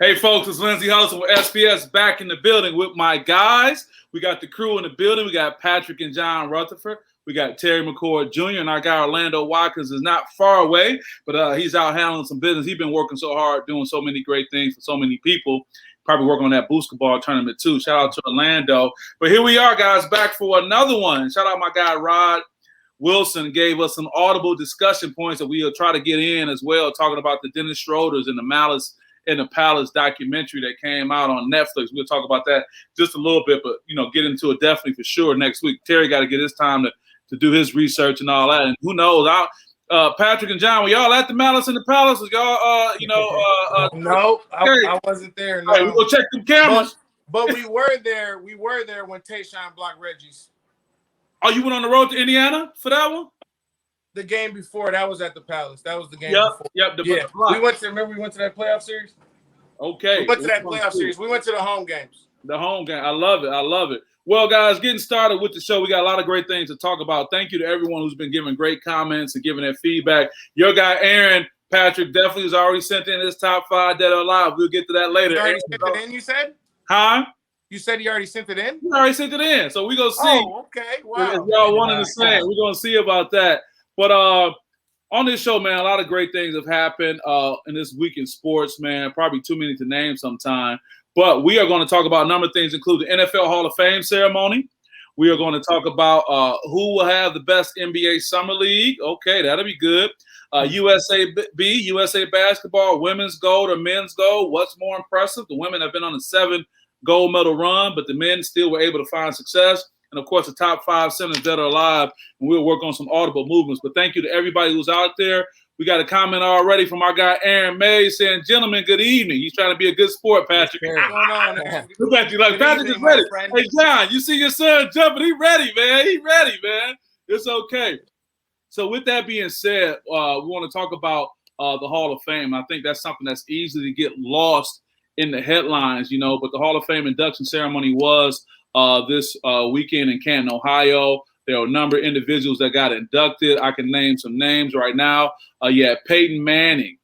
Hey, folks, it's Lindsey Hudson with SPS back in the building with my guys. We got the crew in the building. We got Patrick and John Rutherford. We got Terry McCord Jr. and our guy Orlando Watkins is not far away, but he's out handling some business. He's been working so hard, doing so many great things for so many people. Probably working on that basketball tournament too. Shout out to Orlando. But here we are, guys, back for another one. Shout out my guy Rod Wilson, gave us some audible discussion points that we'll try to get in as well, talking about the Dennis Schroeders and the Malice in the Palace documentary that came out on Netflix. We'll talk about that just a little bit, but get into it definitely for sure next week. Terry got to get his time to do his research and all that. And who knows? Patrick and John, were y'all at the Malice in the Palace? Was y'all no, I wasn't there. No. All right, we'll go check them cameras. But we were there. We were there when Tayshaun blocked Reggie's. Oh, you went on the road to Indiana for that one? The game before that was at the Palace. That was the game before. Yep. We went to that playoff series? Okay. We went to that playoff series. We went to the home games. The home game. I love it. Well, guys, getting started with the show. We got a lot of great things to talk about. Thank you to everyone who's been giving great comments and giving their feedback. Your guy, Aaron Patrick, definitely has already sent in his top 5 Dead or Alive. We'll get to that later. You already sent it in, you said? Huh? You said he already sent it in? He already sent it in. So we're going to see. Oh, okay. Wow. If y'all wanted to say, we're going to see about that. But on this show, man, a lot of great things have happened in this week in sports, man. Probably too many to name sometime. But we are going to talk about a number of things, including the NFL Hall of Fame ceremony. We are going to talk about who will have the best NBA Summer League. Okay, that'll be good. USAB, USA basketball, women's gold or men's gold. What's more impressive? The women have been on a 7 gold medal run, but the men still were able to find success. And, of course, the top 5 centers that are alive, and we'll work on some audible movements. But thank you to everybody who's out there. We got a comment already from our guy Aaron May saying, gentlemen, good evening. He's trying to be a good sport, Patrick. What's going on, man? Look at you like, Patrick is ready. Hey, John, you see your son jumping. He ready, man. It's okay. So with that being said, we want to talk about the Hall of Fame. I think that's something that's easy to get lost in the headlines, but the Hall of Fame induction ceremony was this weekend in Canton, Ohio. There were a number of individuals that got inducted. I can name some names right now. You had Peyton Manning,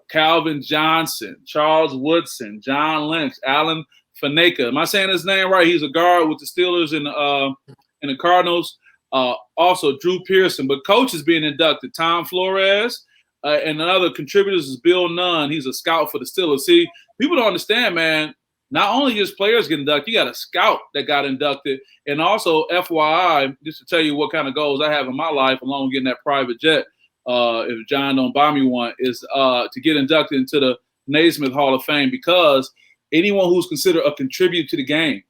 Calvin Johnson, Charles Woodson, John Lynch, Alan Faneca. Am I saying his name right? He's a guard with the Steelers and the Cardinals. Also, Drew Pearson. But coaches being inducted, Tom Flores, and another contributors is Bill Nunn. He's a scout for the Steelers. See, people don't understand, man. Not only just players get inducted, you got a scout that got inducted. And also, FYI, just to tell you what kind of goals I have in my life, along with getting that private jet, if John don't buy me one, is to get inducted into the Naismith Hall of Fame, because anyone who's considered a contributor to the game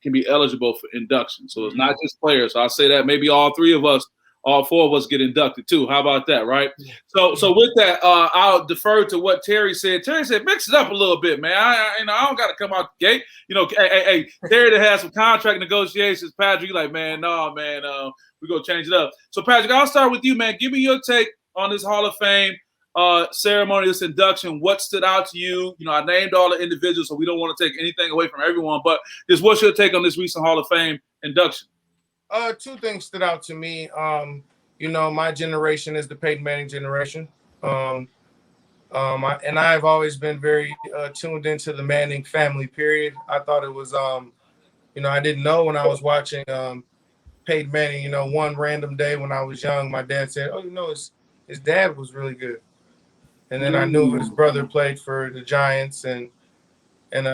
can be eligible for induction. So it's not just players. So I say that maybe all 4 of us get inducted too. How about that, right? So with that, I'll defer to what Terry said. Terry said, mix it up a little bit, man. I don't got to come out the gate. Hey, Terry that has some contract negotiations. Patrick, you like, man, no, man, we're going to change it up. So, Patrick, I'll start with you, man. Give me your take on this Hall of Fame ceremony, this induction. What stood out to you? I named all the individuals, so we don't want to take anything away from everyone, but just what's your take on this recent Hall of Fame induction? 2 things stood out to me. My generation is the Peyton Manning generation. I've always been very tuned into the Manning family, period. I thought it was, I didn't know when I was watching Peyton Manning, one random day when I was young, my dad said, his dad was really good. And then I knew his brother played for the Giants. And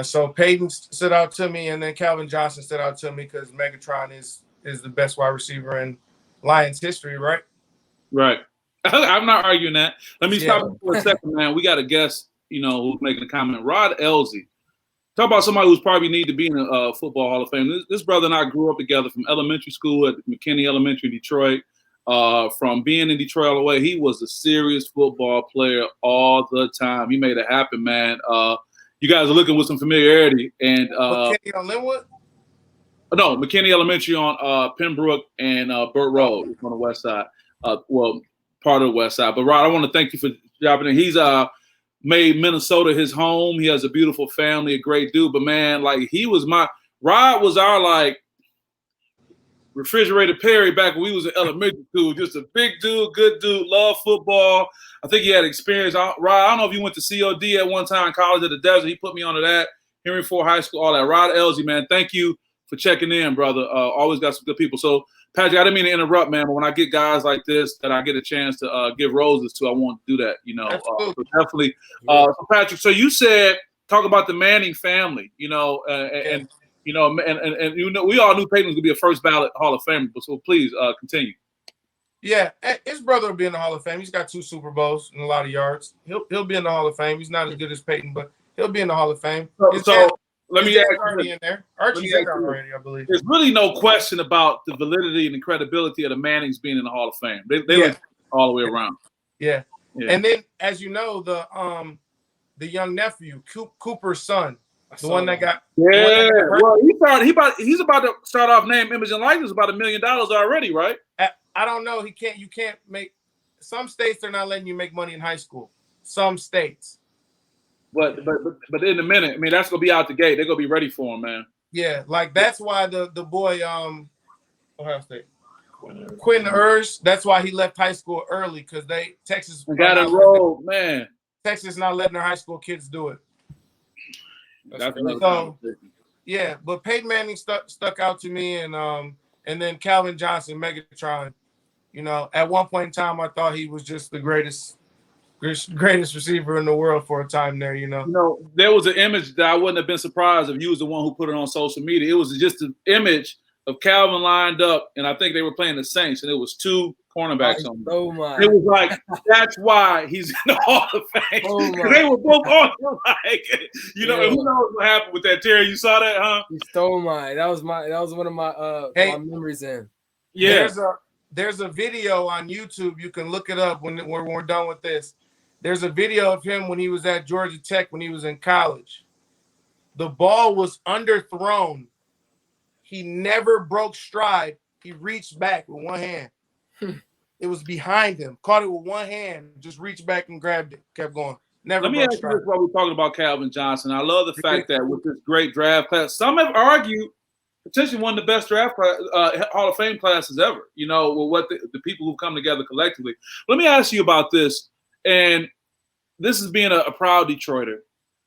so Peyton stood out to me. And then Calvin Johnson stood out to me because Megatron is the best wide receiver in Lions history, right? Right. I'm not arguing that. Let me stop for a second, man. We got a guest, who's making a comment. Rod Elsie. Talk about somebody who's probably need to be in a football Hall of Fame. This brother and I grew up together from elementary school at McKinney Elementary in Detroit. From being in Detroit all the way, he was a serious football player all the time. He made it happen, man. You guys are looking with some familiarity. And McKinney on Linwood? No, McKinney Elementary on Pembroke and Burt Road on the west side. Part of the west side. But Rod, I want to thank you for dropping in. He's made Minnesota his home. He has a beautiful family, a great dude. But man, Rod was our Refrigerator Perry back when we was in elementary school. Just a big dude, good dude, love football. I think he had experience. Rod, I don't know if you went to COD at one time, College of the Desert. He put me onto that. Henry Ford High School, all that. Rod Elsie, man, thank you for checking in, brother. Always got some good people. So, Patrick, I didn't mean to interrupt, man, but when I get guys like this that I get a chance to give roses to, I want to do that, you know. So definitely. So Patrick, so you said, talk about the Manning family, you know, and you know, and you know, we all knew Peyton was going to be a first ballot Hall of Famer, but so please continue. Yeah, his brother will be in the Hall of Fame. He's got 2 Super Bowls and a lot of yards. He'll be in the Hall of Fame. He's not as good as Peyton, but he'll be in the Hall of Fame. So let me ask Archie in there. Archie's in there already, I believe. There's really no question about the validity and the credibility of the Mannings being in the Hall of Fame. They look all the way around. Yeah. And then, as you know, the young nephew, Cooper's son, the one that got well, he's about to start off name, image, and likeness about $1 million already, right? I don't know. You can't make. Some states they're not letting you make money in high school. Some states. But in a minute, I mean, that's gonna be out the gate. They're gonna be ready for him, man. Yeah, like that's why the boy Ohio State, Quentin Urs. That's why he left high school early because Texas got enrolled, man. Texas not letting their high school kids do it. That's so yeah, but Peyton Manning stuck out to me, and then Calvin Johnson, Megatron. You know, at one point in time, I thought he was just the greatest receiver in the world for a time there. You know, there was an image that I wouldn't have been surprised if you was the one who put it on social media. It was just an image of Calvin lined up, and I think they were playing the Saints, and it was 2 cornerbacks on him. Oh my! It was like that's why he's in the Hall of Fame. Oh they were both on him, like, you know. And who knows what happened with that, Terry? You saw that, huh? He stole mine. That was one of my my memories in. Yeah. There's a video on YouTube. You can look it up when we're done with this. There's a video of him when he was at Georgia Tech when he was in college. The ball was underthrown. He never broke stride. He reached back with one hand. It was behind him. Caught it with one hand. Just reached back and grabbed it. Kept going. Never. Let me ask you this while we're talking about Calvin Johnson. I love the fact that with this great draft class, some have argued potentially one of the best draft Hall of Fame classes ever. You know, with what the people who've come together collectively. Let me ask you about this. And this is being a proud Detroiter,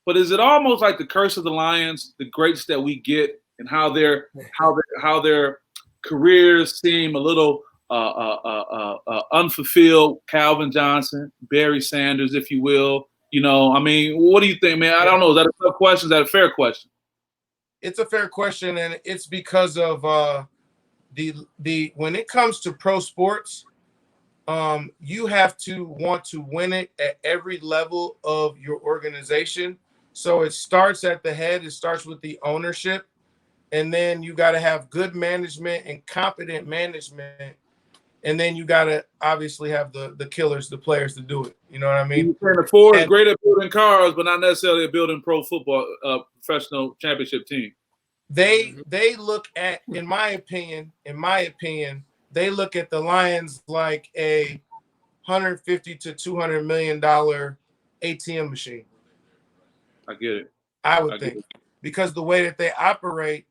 but is it almost like the curse of the Lions, the greats that we get, and how their careers seem a little unfulfilled? Calvin Johnson, Barry Sanders, if you will. You know, I mean, what do you think, man? I don't know. Is that a tough question? Is that a fair question? It's a fair question, and it's because of the when it comes to pro sports. You have to want to win it at every level of your organization. So it starts at the head. It starts with the ownership. And then you got to have good management and competent management. And then you got to obviously have the killers, the players to do it. You know what I mean? The Ford is great at building cars, but not necessarily at building pro football, professional championship team. They look at, in my opinion, they look at the Lions like a $150 to $200 million ATM machine. I get it. I would think because the way that they operate,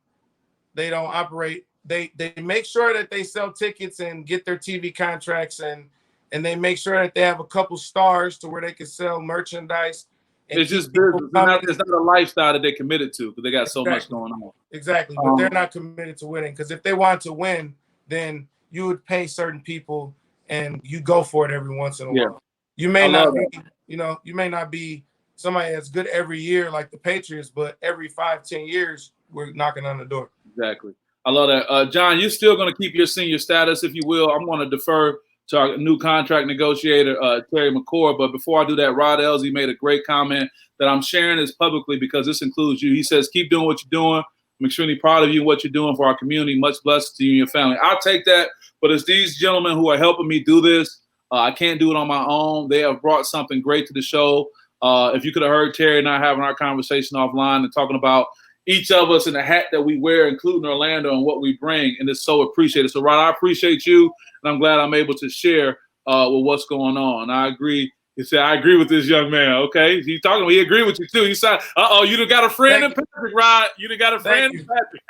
they don't operate. They make sure that they sell tickets and get their TV contracts, and they make sure that they have a couple stars to where they can sell merchandise. It's just business. It's not a lifestyle that they're committed to because they got so much going on. Exactly, but they're not committed to winning because if they want to win, then you would pay certain people and you go for it every once in a while. You may not be, you may not be somebody that's good every year like the Patriots, but every 5-10 years we're knocking on the door. Exactly. I love that. John, you're still going to keep your senior status, if you will. I'm going to defer to our new contract negotiator, Terry McCord. But before I do that, Rod Elsie made a great comment that I'm sharing this publicly because this includes you. He says, keep doing what you're doing. I'm extremely proud of you and what you're doing for our community. Much blessings to you and your family. I'll take that. But it's these gentlemen who are helping me do this. I can't do it on my own. They have brought something great to the show. If you could have heard Terry and I having our conversation offline and talking about each of us in the hat that we wear, including Orlando, and what we bring, and it's so appreciated. So, Rod, I appreciate you, and I'm glad I'm able to share with what's going on. I agree. He said, I agree with this young man. Okay. He talking, he agreed with you too. He said, you done got a friend in Patrick, Rod. You done got a friend in Patrick.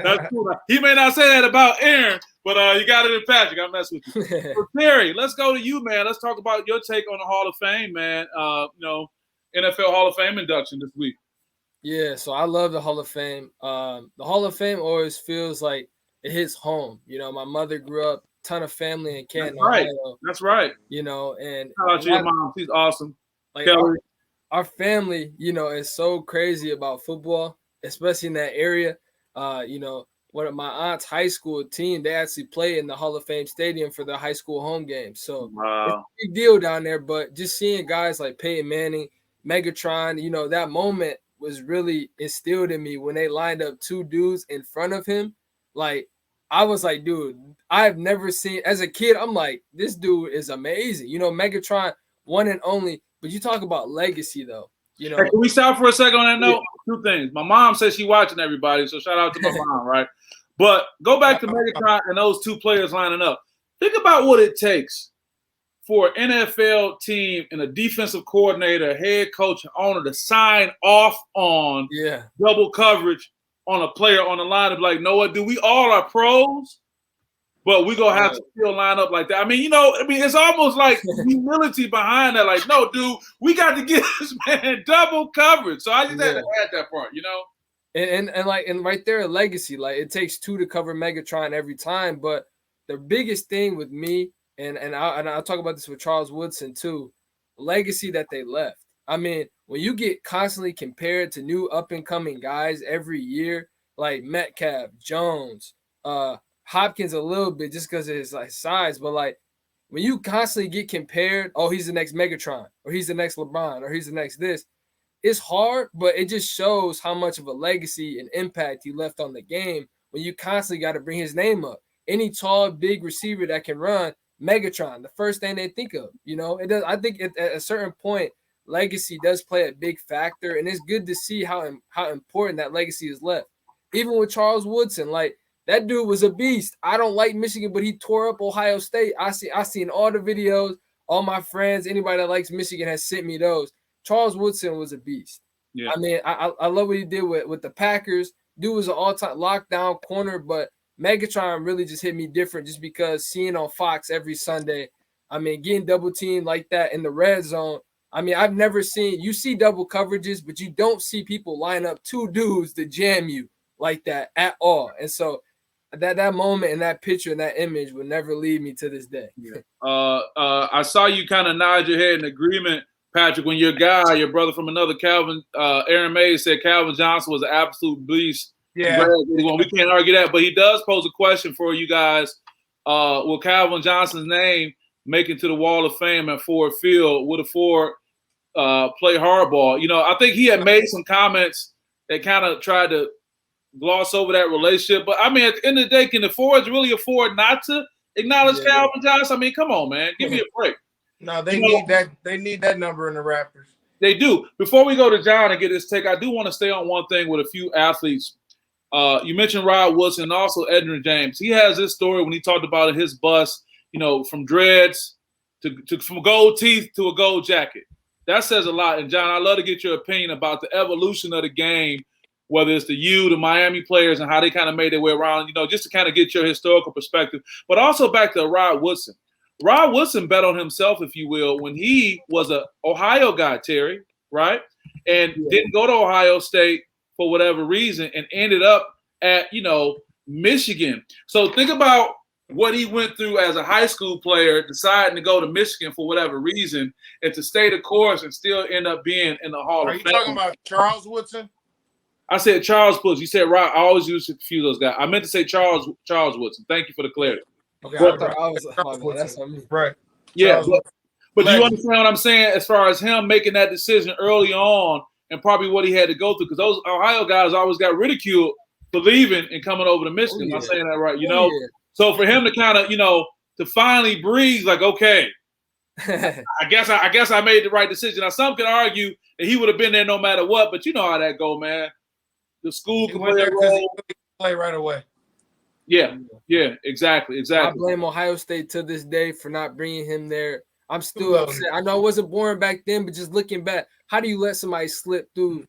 That's cool. He may not say that about Aaron, but you got it in Patrick. I mess with you. So, Terry, let's go to you, man. Let's talk about your take on the Hall of Fame, man. NFL Hall of Fame induction this week. Yeah, so I love the Hall of Fame. The Hall of Fame always feels like it hits home. My mother grew up, ton of family in Canton, Ohio. That's right. And shout out to your mom. She's awesome. Like our family, is so crazy about football, especially in that area. One of my aunt's high school team, they actually play in the Hall of Fame stadium for their high school home games. So it's a big deal down there. But just seeing guys like Peyton Manning, Megatron, that moment was really instilled in me when they lined up two dudes in front of him. Like, I was like, dude, I've never seen, as a kid, I'm like, this dude is amazing. Megatron, one and only. But you talk about legacy, though. Hey, can we stop for a second on that note? Two things. My mom says she's watching everybody, so shout out to my mom, right? But go back to Megatron and those two players lining up. Think about what it takes for an NFL team and a defensive coordinator, head coach, and owner to sign off on double coverage on a player on the line and be like, know what, dude, we all are pros, but we're going to have to still line up like that. It's almost like humility behind that. Like, no, dude, we got to get this man double coverage. So I just had to add that part, And right there, a legacy. Like, it takes two to cover Megatron every time. But the biggest thing with me, and I'll talk about this with Charles Woodson too, legacy that they left. When you get constantly compared to new up-and-coming guys every year, like Metcalf, Jones, Hopkins a little bit just because of his size, but when you constantly get compared, he's the next Megatron, or he's the next LeBron, or he's the next this, it's hard, but it just shows how much of a legacy and impact he left on the game when you constantly got to bring his name up. Any tall, big receiver that can run, Megatron, the first thing they think of. It does. I think at a certain point, legacy does play a big factor, and it's good to see how important that legacy is left. Even with Charles Woodson, that dude was a beast. I don't like Michigan, but he tore up Ohio State. I seen all the videos. All my friends, anybody that likes Michigan has sent me those. Charles Woodson was a beast. Yeah. I love what he did with the Packers. Dude was an all-time lockdown corner, but Megatron really just hit me different just because seeing on Fox every Sunday, getting double teamed like that in the red zone. I've never seen, you see double coverages, but you don't see people line up two dudes to jam you like that at all. And so that moment and that picture and that image will never leave me to this day. Yeah. I saw you kind of nod your head in agreement, Patrick, when your brother from another, Calvin, Aaron Mays, said Calvin Johnson was an absolute beast. Yeah. We can't argue that, but he does pose a question for you guys. Will Calvin Johnson's name make it to the Wall of Fame at Ford Field? Would a Ford play hardball? I think he had made some comments that kind of tried to gloss over that relationship. But at the end of the day, can the Fords really afford not to acknowledge Calvin Johnson? Come on, man, give me a break. No, they need that. They need that number in the Raptors. They do. Before we go to John and get his take, I do want to stay on one thing with a few athletes. You mentioned Rod Wilson and also Edgerrin James. He has this story when he talked about his bust, from dreads from gold teeth to a gold jacket. That says a lot. And John, I'd love to get your opinion about the evolution of the game, whether it's the Miami players and how they kind of made their way around, just to kind of get your historical perspective. But also back to Rod Woodson. Rod Woodson bet on himself, if you will, when he was an Ohio guy, Terry, right? And didn't go to Ohio State for whatever reason and ended up at, Michigan. So think about what he went through as a high school player, deciding to go to Michigan for whatever reason and to stay the course and still end up being in the Hall of Fame. Are you talking about Charles Woodson? I said Charles Woodson. You said Rod. I always used to confuse those guys. I meant to say Charles Woodson. Thank you for the clarity. Okay, that's on me. Right. Yeah, but do you understand what I'm saying as far as him making that decision early on and probably what he had to go through? Because those Ohio guys always got ridiculed for leaving and coming over to Michigan. I'm saying that right, So for him to kind of, to finally breathe, like, okay, I guess I made the right decision. Now some can argue that he would have been there no matter what, but you know how that go, man. The school can play a role. Play right away. Yeah, exactly. I blame Ohio State to this day for not bringing him there. I'm still upset. I know I wasn't born back then, but just looking back, how do you let somebody slip through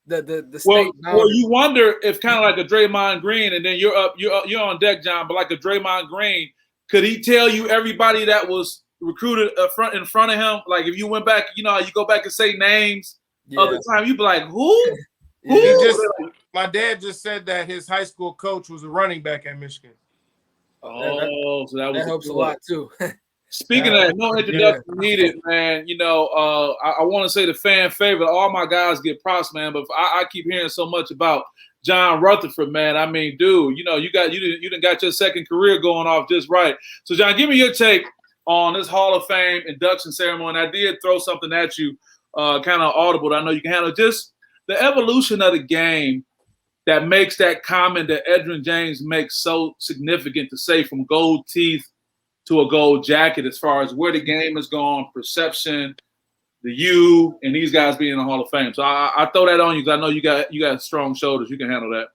the state boundary? Well, you wonder if kind of like a Draymond Green, and then you're on deck, John, but like a Draymond Green, could he tell you everybody that was recruited in front of him? Like if you went back, you know, you go back and say names of the time, you'd be like, who? My dad just said that his high school coach was a running back at Michigan. Oh, so that helps a lot too. Speaking of that, no introduction needed, man. You know, I want to say the fan favorite. All my guys get props, man. But I keep hearing so much about John Rutherford, man. I mean, dude, you know, you done got your second career going off just right. So, John, give me your take on this Hall of Fame induction ceremony. I did throw something at you, kind of audible. I know you can handle just the evolution of the game that makes that comment that Edgerrin James makes so significant to say from gold teeth to a gold jacket as far as where the game is going, perception, the U, and these guys being in the Hall of Fame. So I throw that on you because I know you got strong shoulders. You can handle that.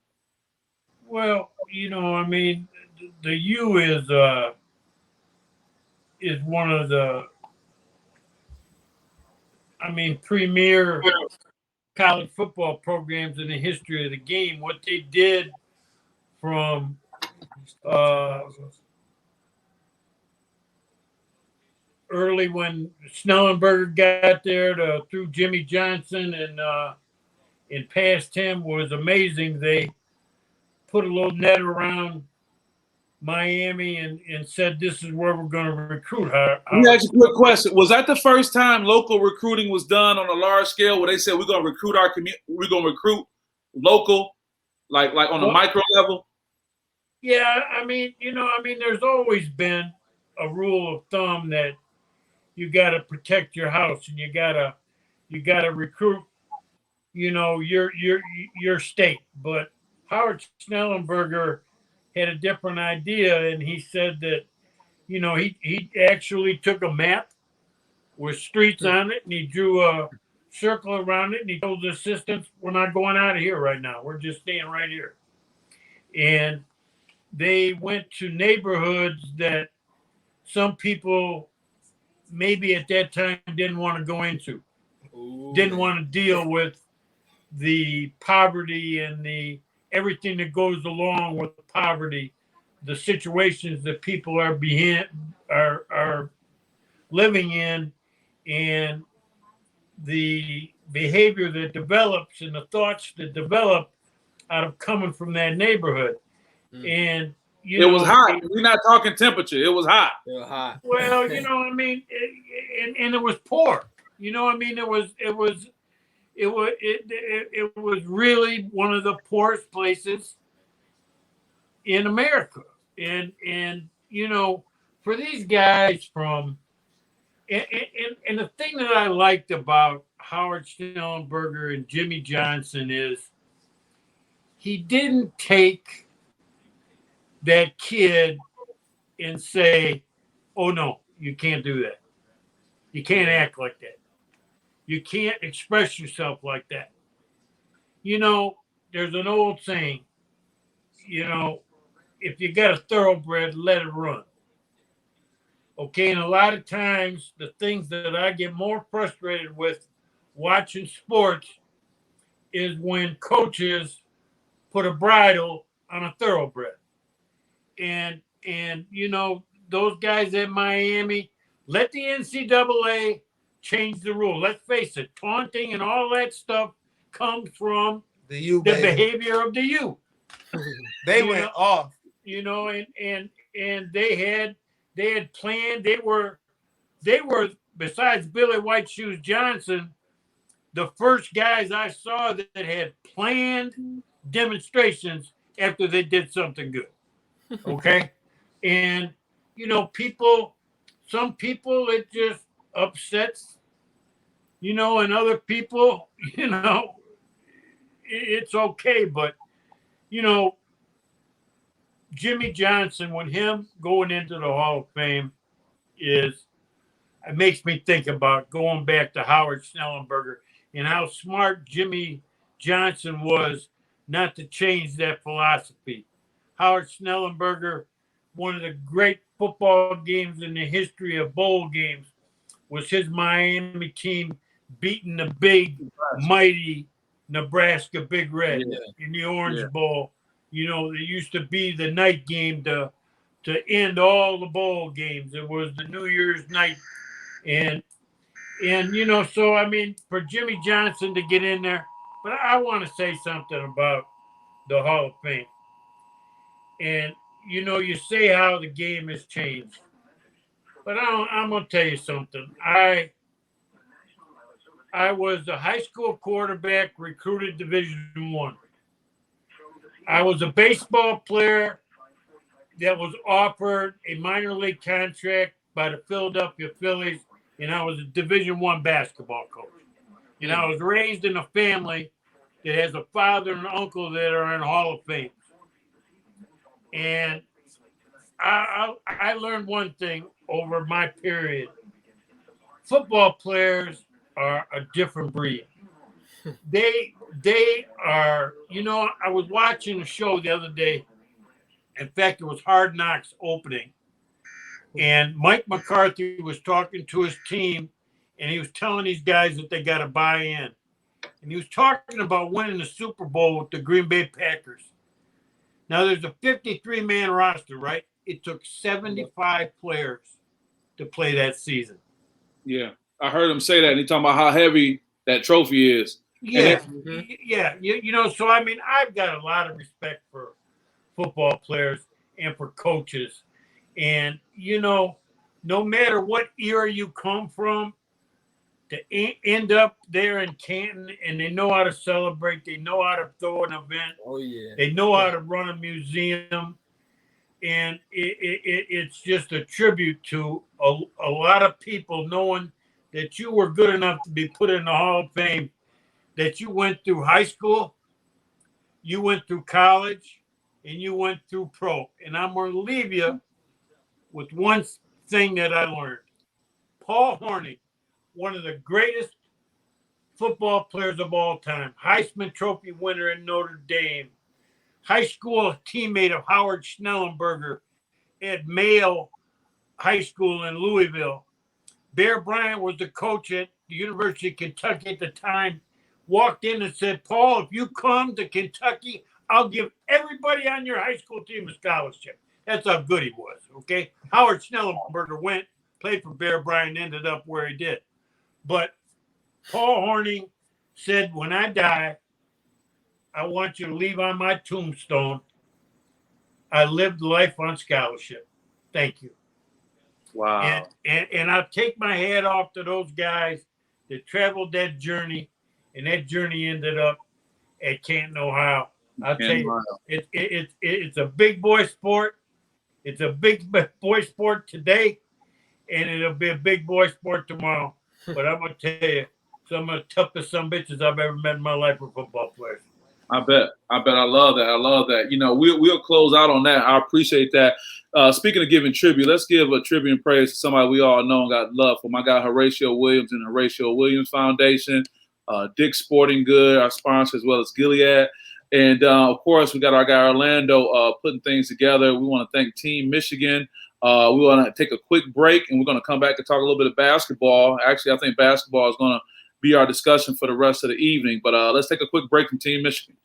Well, you know, I mean, the U is one of the, I mean, premier college football programs in the history of the game. What they did from early when Snellenberger got there through Jimmy Johnson and past him was amazing. They put a little net around Miami and said, this is where we're going to recruit. Let me ask you a quick question. Was that the first time local recruiting was done on a large scale where they said we're going to recruit our community, we're going to recruit local, like on a micro level? Yeah, I mean, there's always been a rule of thumb that you got to protect your house and you got to recruit, you know, your state. But Howard Snellenberger had a different idea, and he said that, you know, he actually took a map with streets on it, and he drew a circle around it, and he told the assistants, we're not going out of here right now. We're just staying right here. And they went to neighborhoods that some people maybe at that time didn't want to go into, didn't want to deal with the poverty and the everything that goes along with poverty, the situations that people are living in, and the behavior that develops and the thoughts that develop out of coming from that neighborhood. And it was hot. We're not talking temperature. It was hot. It was hot. Well, you know, I mean, and it was poor. You know, I mean, it was really one of the poorest places in America. And you know, for these guys from and the thing that I liked about Howard Snellenberger and Jimmy Johnson is he didn't take that kid and say, oh no, you can't do that. You can't act like that. You can't express yourself like that. You know, there's an old saying, you know, if you got a thoroughbred, let it run. Okay, and a lot of times the things that I get more frustrated with watching sports is when coaches put a bridle on a thoroughbred. And you know, those guys at Miami, let the NCAA change the rule. Let's face it, taunting and all that stuff comes from the behavior of the U. They went off. You know, and they had planned. They were besides Billy White Shoes Johnson, the first guys I saw that had planned demonstrations after they did something good. Okay. And, you know, some people, it just upsets, you know, and other people, you know, it's okay. But, you know, Jimmy Johnson, with him going into the Hall of Fame, it makes me think about going back to Howard Snellenberger and how smart Jimmy Johnson was not to change that philosophy. Howard Snellenberger, one of the great football games in the history of bowl games, was his Miami team beating the big, mighty Nebraska Big Red in the Orange Bowl. You know, it used to be the night game to end all the bowl games. It was the New Year's night. And you know, so, I mean, for Jimmy Johnson to get in there, but I want to say something about the Hall of Fame. And, you know, you say how the game has changed. But I'm going to tell you something. I was a high school quarterback recruited Division I. I was a baseball player that was offered a minor league contract by the Philadelphia Phillies, and I was a Division I basketball coach. And I was raised in a family that has a father and uncle that are in Hall of Fame. And I learned one thing over my period. Football players are a different breed. They are, you know, I was watching a show the other day. In fact, it was Hard Knocks opening. And Mike McCarthy was talking to his team, and he was telling these guys that they got to buy in. And he was talking about winning the Super Bowl with the Green Bay Packers. Now, there's a 53-man roster, right? It took 75 players to play that season. Yeah, I heard him say that, and he talking about how heavy that trophy is. Yeah, yeah. You know, so, I mean, I've got a lot of respect for football players and for coaches. And, you know, no matter what era you come from, to end up there in Canton, and they know how to celebrate, they know how to throw an event, they know how to run a museum, and it's just a tribute to a lot of people knowing that you were good enough to be put in the Hall of Fame, that you went through high school, you went through college, and you went through pro. And I'm going to leave you with one thing that I learned. Paul Horny, one of the greatest football players of all time, Heisman Trophy winner in Notre Dame, high school teammate of Howard Schnellenberger at Mayo High School in Louisville. Bear Bryant was the coach at the University of Kentucky at the time, walked in and said, Paul, if you come to Kentucky, I'll give everybody on your high school team a scholarship. That's how good he was, okay? Howard Schnellenberger went, played for Bear Bryant, ended up where he did. But Paul Horny said, when I die, I want you to leave on my tombstone, I lived life on scholarship. Thank you. Wow. And I'll take my hat off to those guys that traveled that journey, and that journey ended up at Canton, Ohio. I'll tell you, it's a big boy sport. It's a big boy sport today, and it'll be a big boy sport tomorrow. But I'm going to tell you, some of the toughest some bitches I've ever met in my life were football players. I bet. I love that. You know, we'll close out on that. I appreciate that. Speaking of giving tribute, let's give a tribute and praise to somebody we all know and got love for. My guy Horatio Williams and Horatio Williams Foundation, Dick's Sporting Good, our sponsor, as well as Gilead. And, of course, we got our guy Orlando putting things together. We want to thank Team Michigan. We want to take a quick break, and we're going to come back and talk a little bit of basketball. Actually, I think basketball is going to be our discussion for the rest of the evening. But let's take a quick break from Team Michigan.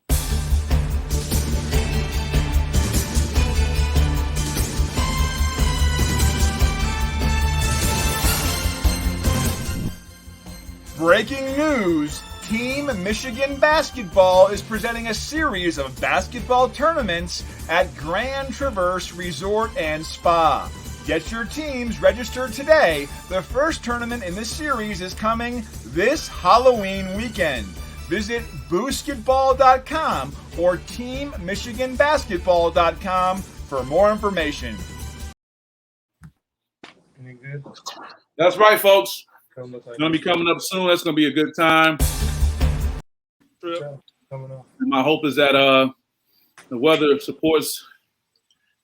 Breaking news. Team Michigan Basketball is presenting a series of basketball tournaments at Grand Traverse Resort and Spa. Get your teams registered today. The first tournament in this series is coming this Halloween weekend. Visit boosketball.com or teammichiganbasketball.com for more information. Any good? That's right, folks. Like it's going to be coming up soon. That's going to be a good time. Coming up. And my hope is that the weather supports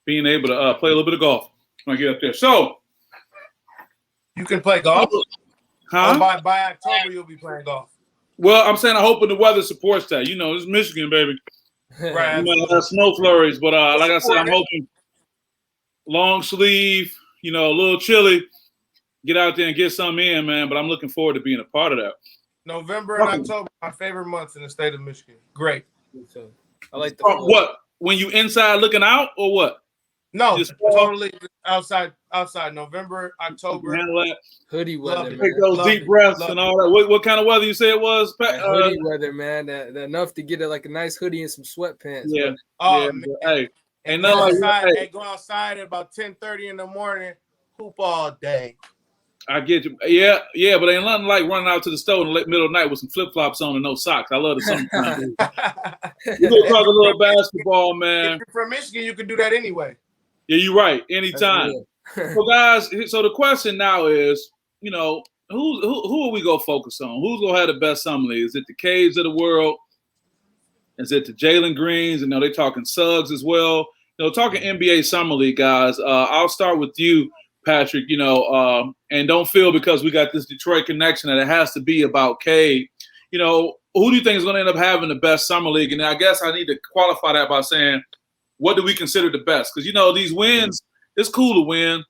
being able to play a little bit of golf when I get up there. So you can play golf? Huh? By October, you'll be playing golf. Well, I'm saying I hope the weather supports that. You know, it's Michigan, baby. Right. You might have snow flurries, but like I said, I'm hoping long sleeve, you know, a little chilly. get out there and get some in, man. But I'm looking forward to being a part of that. November and October, my favorite months in the state of Michigan. Great. I like the what? When you inside looking out or what? No, just totally outside. November, October. Hoodie weather, man. Take those deep breaths and all that. What kind of weather you say it was? Hoodie weather, man. That enough to get it like a nice hoodie and some sweatpants. Yeah. Man. Oh, yeah, man. Hey. And go outside at about 10:30 in the morning, hoop all day. I get you. Yeah, but ain't nothing like running out to the store in the middle of the night with some flip-flops on and no socks. I love the summertime. We're going to talk a little basketball, man. If you're from Michigan, you can do that anyway. Yeah, you're right. Anytime. So, guys, so the question now is, you know, who are we going to focus on? Who's going to have the best summer league? Is it the Caves of the world? Is it the Jalen Greens? And they're talking Suggs as well. You know, talking NBA Summer League, guys. I'll start with you, Patrick, you know, and don't feel because we got this Detroit connection that it has to be about Cade. You know, who do you think is going to end up having the best summer league? And I guess I need to qualify that by saying, what do we consider the best? Because, you know, these wins, it's cool to win.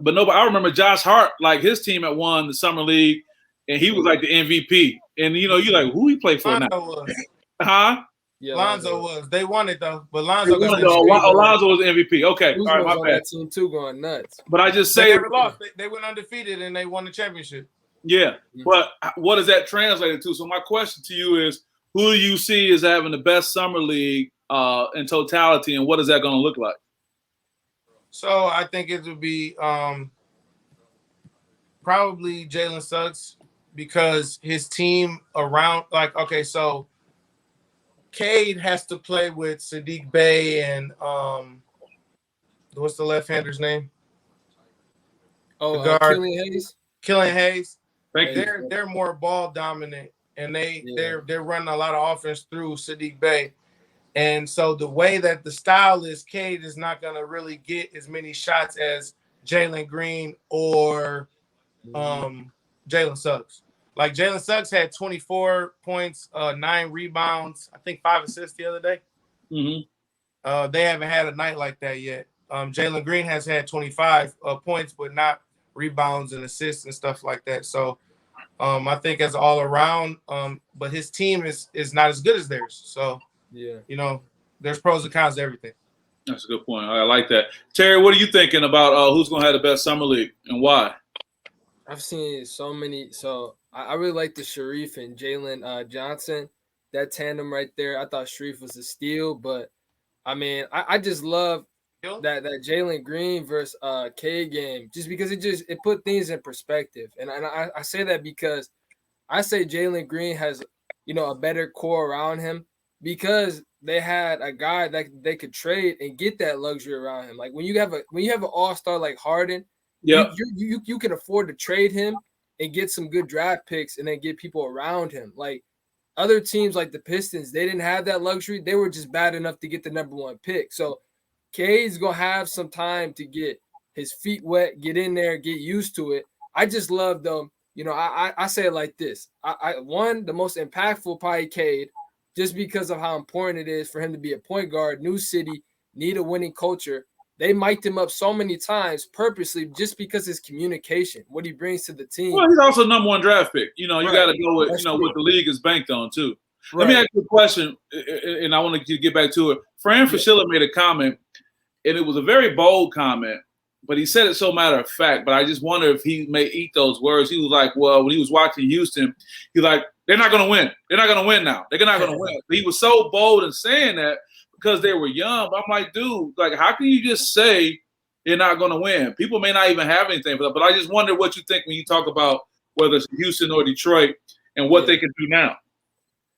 But I remember Josh Hart, like his team had won the summer league, and he was like the MVP. And, you know, you're like, who he play for now? Huh? Yeah, Lonzo was. They won it though, but Lonzo was the MVP. Okay, all right, my bad. Team 2 going nuts. But I just say they never lost. They went undefeated and they won the championship. Yeah, but what does that translate to? So my question to you is, who do you see as having the best summer league in totality, and what is that going to look like? So I think it would be probably Jalen Suggs because his team around, like, okay, so Cade has to play with Sadiq Bey and what's the left-hander's name? Oh, Killian Hayes. Killian Hayes. Thank you. They're more ball dominant, and they're running a lot of offense through Sadiq Bey. And so the way that the style is, Cade is not going to really get as many shots as Jalen Green or Jalen Suggs. Like Jalen Suggs had 24 points, 9 rebounds, I think 5 assists the other day. Mm-hmm. They haven't had a night like that yet. Jalen Green has had 25 points, but not rebounds and assists and stuff like that. So I think as all around, but his team is not as good as theirs. So, you know, there's pros and cons to everything. That's a good point. I like that. Terry, what are you thinking about who's going to have the best summer league and why? I've seen so many. So I really like the Sharif and Jalen Johnson, that tandem right there. I thought Sharif was a steal, but I mean, I just love that Jalen Green versus Cade game, just because it put things in perspective. And I say that because I say Jalen Green has, you know, a better core around him because they had a guy that they could trade and get that luxury around him. Like when you have an all-star like Harden, you can afford to trade him and get some good draft picks and then get people around him. Like other teams like the Pistons, they didn't have that luxury. They were just bad enough to get the number 1 pick. So Cade's going to have some time to get his feet wet, get in there, get used to it. I just love them. You know, I say it like this. One, the most impactful probably Cade, just because of how important it is for him to be a point guard, new city, need a winning culture. They mic'd him up so many times purposely just because his communication, what he brings to the team. Well, he's also number 1 draft pick. You know, you got to go with, you know, what the league is banked on too. Right. Let me ask you a question, and I want to get back to it. Fran Fraschilla made a comment, and it was a very bold comment, but he said it so matter of fact. But I just wonder if he may eat those words. He was like, well, when he was watching Houston, he's like, they're not going to win. They're not going to win now. They're not going to win. He was so bold in saying that because they were young. But I'm like, dude, like, how can you just say they're not going to win? People may not even have anything for that. But I just wonder what you think when you talk about whether it's Houston or Detroit and what they can do now.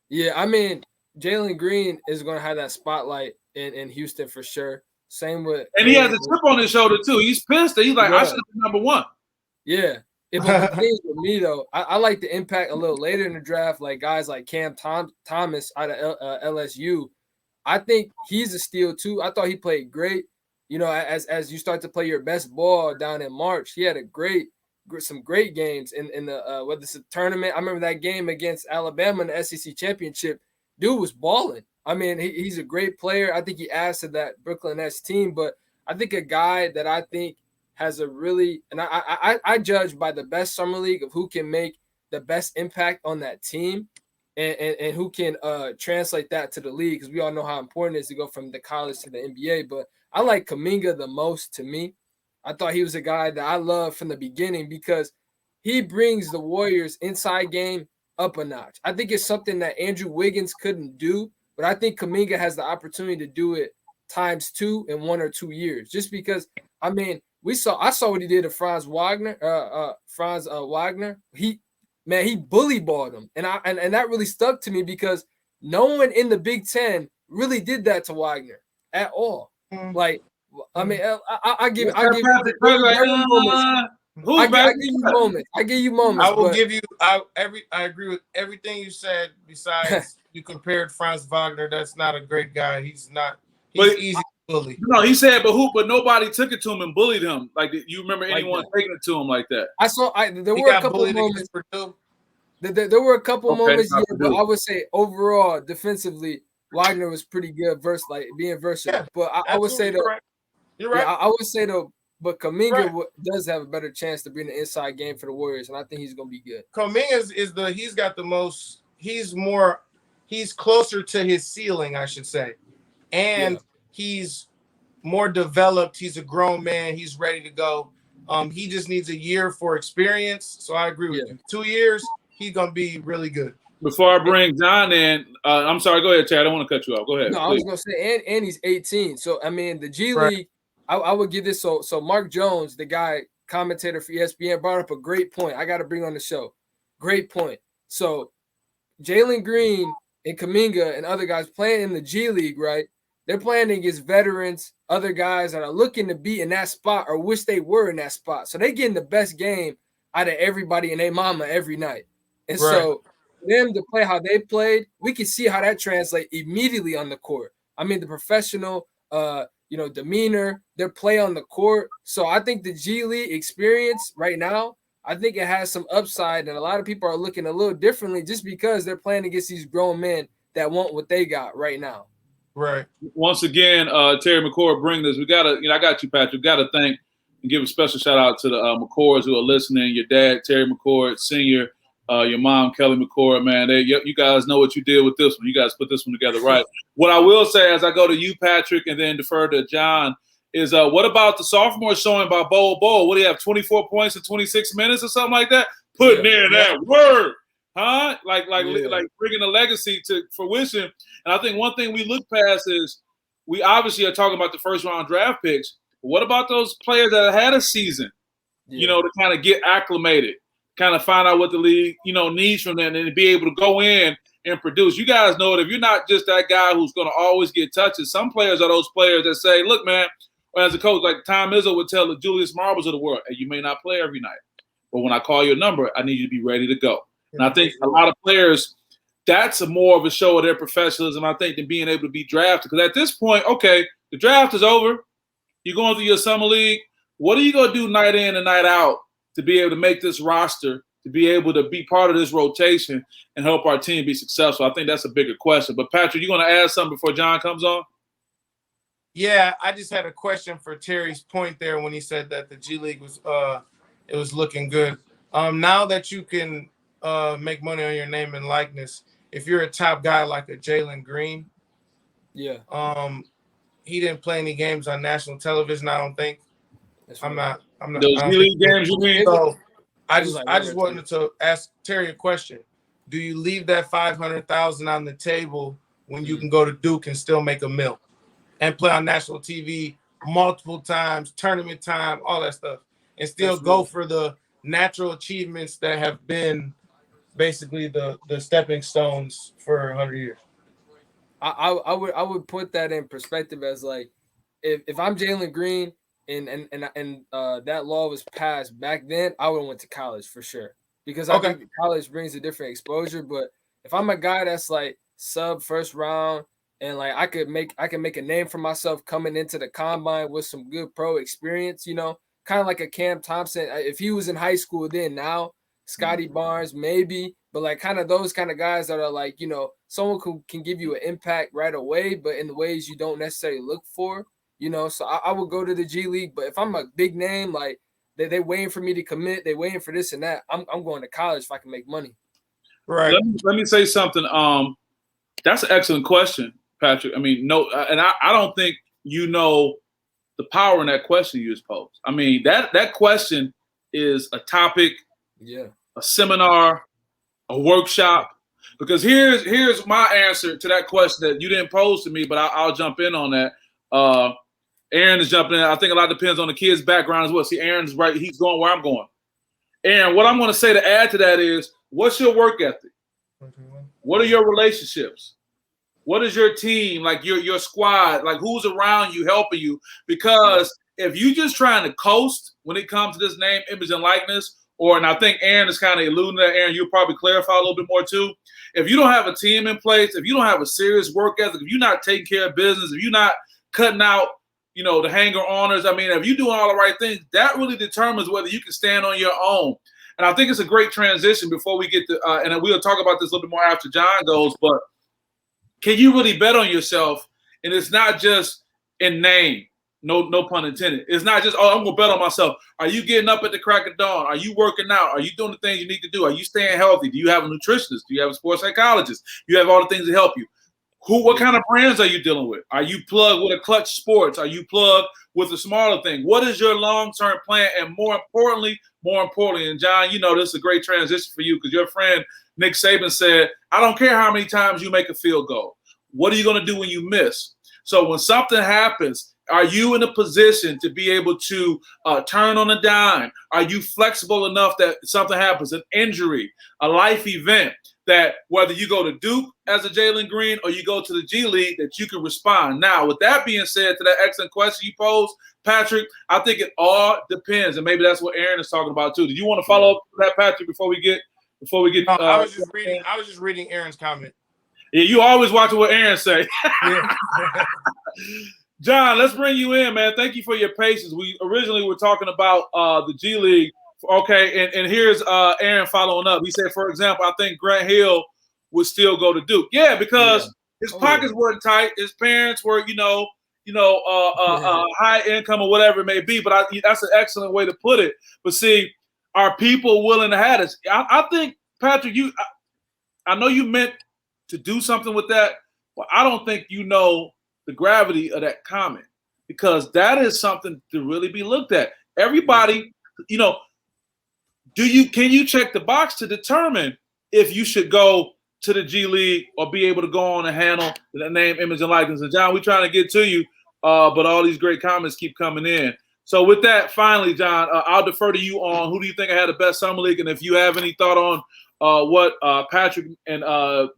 Yeah, I mean, Jalen Green is going to have that spotlight in Houston for sure. Same with – and he has a chip on his shoulder too. He's pissed. He's like, I should have been number 1. Yeah. But the thing with me, though, I like the impact a little later in the draft, like guys like Cam Thomas out of LSU. I think he's a steal too. I thought he played great. You know, as you start to play your best ball down in March, he had some great games in the whether it's a tournament. I remember that game against Alabama in the SEC championship. Dude was balling. I mean, he's a great player. I think he adds to that Brooklyn Nets team. But I think a guy that I think has a really, and I judge by the best summer league of who can make the best impact on that team, and who can translate that to the league, because we all know how important it is to go from the college to the NBA. But I like Kuminga the most. To me, I thought he was a guy that I loved from the beginning because he brings the Warriors inside game up a notch. I think it's something that Andrew Wiggins couldn't do, but I think Kuminga has the opportunity to do it times 2 in 1 or 2 years. Just because, I mean, I saw what he did to Franz Wagner. He bully balled him, and that really stuck to me because no one in the Big Ten really did that to Wagner at all. Like, I mean, I give you moments. I give you moments. I will give you. I agree with everything you said. Besides, you compared Franz Wagner. That's not a great guy. He's easy to bully. No, he said, but nobody took it to him and bullied him. Like, you remember anyone taking it to him like that? There were a couple of moments. There were a couple moments, but I would say overall, defensively, Wagner was pretty good, being versatile. Yeah, but I would say though, you're right. Yeah, I would say though. But Kuminga does have a better chance to be in the inside game for the Warriors, and I think he's going to be good. Kuminga he's closer to his ceiling, I should say. And he's more developed. He's a grown man. He's ready to go. He just needs a year for experience. So I agree with you. 2 years, he's going to be really good. Before I bring John in, I'm sorry, go ahead, Chad. I don't want to cut you off. Go ahead. No, please. I was going to say, and he's 18. So, I mean, the G League, I would give this. So Mark Jones, the guy, commentator for ESPN, brought up a great point. I got to bring on the show. Great point. So Jalen Green and Kuminga and other guys playing in the G League, right? They're playing against veterans, other guys that are looking to be in that spot or wish they were in that spot. So they're getting the best game out of everybody and their mama every night. And so for them to play how they played, we can see how that translates immediately on the court. I mean, the professional demeanor, their play on the court. So I think the G League experience right now, I think it has some upside, and a lot of people are looking a little differently just because they're playing against these grown men that want what they got right now. Right. Once again, Terry McCord bring this. We gotta, I got you, Patrick. Got to thank and give a special shout out to the McCords who are listening. Your dad, Terry McCord Sr., your mom, Kelly McCord, man. You guys know what you did with this one. You guys put this one together right. What I will say as I go to you, Patrick, and then defer to John, is what about the sophomore showing by Bol? What do you have, 24 points in 26 minutes or something like that? Putting in that word, huh? Like bringing a legacy to fruition. And I think one thing we look past is we obviously are talking about the first-round draft picks. But what about those players that had a season, to kind of get acclimated? Kind of find out what the league, needs from them and be able to go in and produce. You guys know that if you're not just that guy who's going to always get touches, some players are those players that say, look, man, as a coach, like Tom Izzo would tell the Julius Marbles of the world, hey, you may not play every night, but when I call your number, I need you to be ready to go. And I think a lot of players, that's more of a show of their professionalism, I think, than being able to be drafted. Because at this point, okay, the draft is over. You're going through your summer league. What are you going to do night in and night out to be able to make this roster, to be able to be part of this rotation and help our team be successful? I think that's a bigger question. But, Patrick, you going to add something before John comes on? Yeah, I just had a question for Terry's point there when he said that the G League was it was looking good. Now that you can make money on your name and likeness, if you're a top guy like a Jalen Green, he didn't play any games on national television, I don't think. I'm not. Those G League games, you mean? So I just wanted to ask Terry a question. Do you leave that $500,000 on the table when you can go to Duke and still make $1 million and play on national TV multiple times, tournament time, all that stuff, and still go for the natural achievements that have been basically the stepping stones for 100 years? I would put that in perspective as like if I'm Jalen Green and that law was passed back then, I would have went to college for sure, because I think college brings a different exposure. But if I'm a guy that's like sub first round and like I can make a name for myself coming into the combine with some good pro experience, kind of like a Cam Thompson. If he was in high school then, now Scotty Barnes maybe, but like kind of those kind of guys that are like, someone who can give you an impact right away, but in the ways you don't necessarily look for. you know. So I would go to the G League. But if I'm a big name, like they waiting for me to commit, they waiting for this and that, I'm going to college if I can make money. Right. Let me say something. That's an excellent question, Patrick. I mean, no, and I don't think you know the power in that question you just posed. I mean, that question is a topic, a seminar, a workshop. Because here's my answer to that question that you didn't pose to me, but I'll jump in on that. Aaron is jumping in. I think a lot depends on the kid's background as well. See, Aaron's right. He's going where I'm going. Aaron, what I'm going to say to add to that is, what's your work ethic? What are your relationships? What is your team, like your squad, like who's around you, helping you? Because if you just trying to coast when it comes to this name, image, and likeness, and I think Aaron is kind of alluding to that, Aaron, you'll probably clarify a little bit more too. If you don't have a team in place, if you don't have a serious work ethic, if you're not taking care of business, if you're not cutting out, the hanger-oners, I mean, if you're doing all the right things, that really determines whether you can stand on your own. And I think it's a great transition before we get to, and we'll talk about this a little bit more after John goes, but can you really bet on yourself? And it's not just in name, no pun intended. It's not just, I'm going to bet on myself. Are you getting up at the crack of dawn? Are you working out? Are you doing the things you need to do? Are you staying healthy? Do you have a nutritionist? Do you have a sports psychologist? You have all the things to help you. What kind of brands are you dealing with? Are you plugged with a Clutch Sports? Are you plugged with a smaller thing? What is your long-term plan? And more importantly, and John, this is a great transition for you because your friend Nick Saban said, I don't care how many times you make a field goal. What are you going to do when you miss? So when something happens, are you in a position to be able to turn on a dime? Are you flexible enough that something happens, an injury, a life event, that whether you go to Duke as a Jalen Green or you go to the G League, that you can respond? Now, with that being said, to that excellent question you posed, Patrick, I think it all depends, and maybe that's what Aaron is talking about too. Did you want to follow up with that, Patrick, before we get? No, I was just reading Aaron's comment. Yeah, you always watching what Aaron say. Yeah. John, let's bring you in, man. Thank you for your patience. We originally were talking about the G League. Okay, and here's Aaron following up. He said, for example, I think Grant Hill would still go to Duke. Yeah, because his pockets weren't tight. His parents were, high income or whatever it may be. But that's an excellent way to put it. But see, are people willing to have this? I think, Patrick, I know you meant to do something with that, but I don't think you know the gravity of that comment, because that is something to really be looked at. Everybody, can you check the box to determine if you should go to the G League or be able to go on and handle the name, image, and likeness? And John, we're trying to get to you, but all these great comments keep coming in. So with that, finally, John, I'll defer to you on who do you think had the best summer league, and if you have any thought on what Patrick and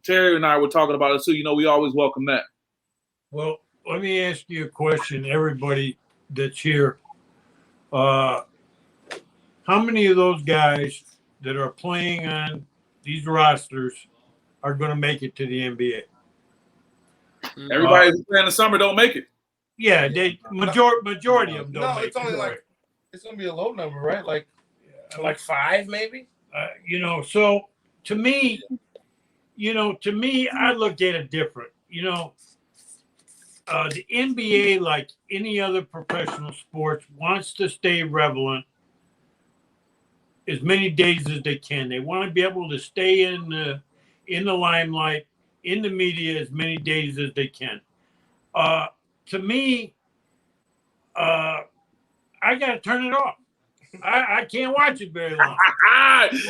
Terry and I were talking about it too, we always welcome that. Well, let me ask you a question, everybody that's here. How many of those guys that are playing on these rosters are going to make it to the NBA? Everybody who's playing in the summer don't make it. Yeah, majority of them don't make it. No, it's only it's going to be a low number, right? Like 5 maybe? So to me, I look at it different. The NBA, like any other professional sports, wants to stay relevant as many days as they can. They want to be able to stay in the limelight, in the media as many days as they can. To me, I got to turn it off. I can't watch it very long.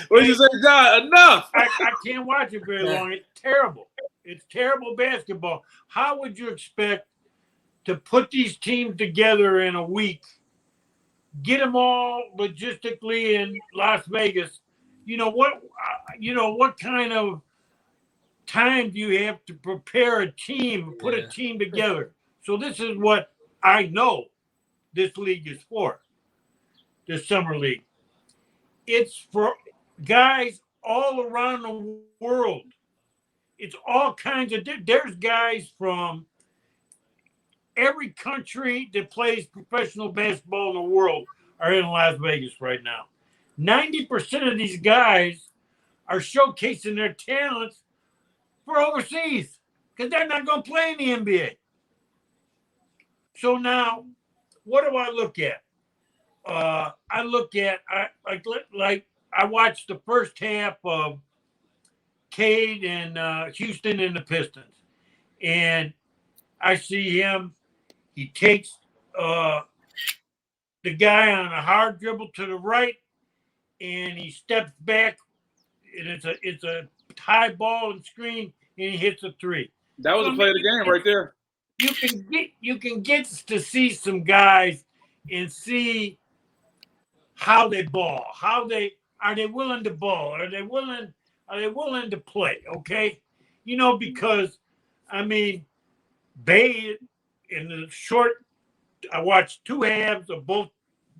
What did you say, John? Enough. I can't watch it very long. It's terrible. It's terrible basketball. How would you expect to put these teams together in a week, get them all logistically in Las Vegas? What kind of time do you have to prepare a team, put a team together? So this is what I know this league is for, this summer league. It's for guys all around the world. It's all kinds of, there's guys from every country that plays professional basketball in the world are in Las Vegas right now. 90% of these guys are showcasing their talents for overseas because they're not going to play in the NBA. So now, what do I look at? I look at I watched the first half of Cade and Houston and the Pistons, and I see him. He takes the guy on a hard dribble to the right, and he steps back, and it's a high ball and screen, and he hits a three. That was the play of the game right there. You can get to see some guys and see how they ball, are they willing to ball, are they willing to play? Okay, because I mean, Bay in the short, I watched 2 halves of both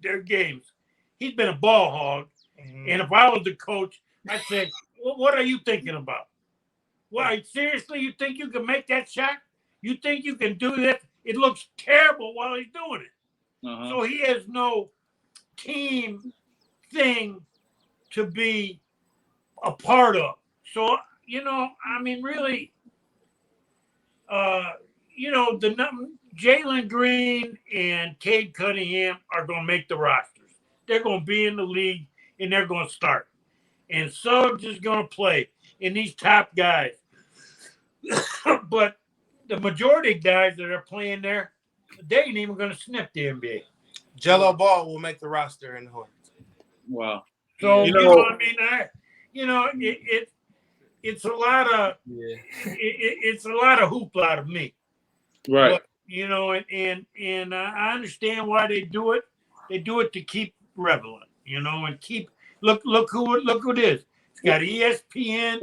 their games. He's been a ball hog, and if I was the coach, I'd say, well, what are you thinking about? Well, seriously, you think you can make that shot? You think you can do that? It looks terrible while he's doing it. Uh-huh. So he has no team thing to be a part of. So, I mean, really, Jalen Green and Cade Cunningham are going to make the rosters. They're going to be in the league, and they're going to start. And Suggs is going to play in these top guys. But the majority of guys that are playing there, they ain't even going to sniff the NBA. Jello Ball will make the roster in the Hornets. Wow. So, I mean, it's a lot of it's a lot of hoopla to me. Right. But, and I understand why they do it. They do it to keep relevant, and keep look who it is. It's got ESPN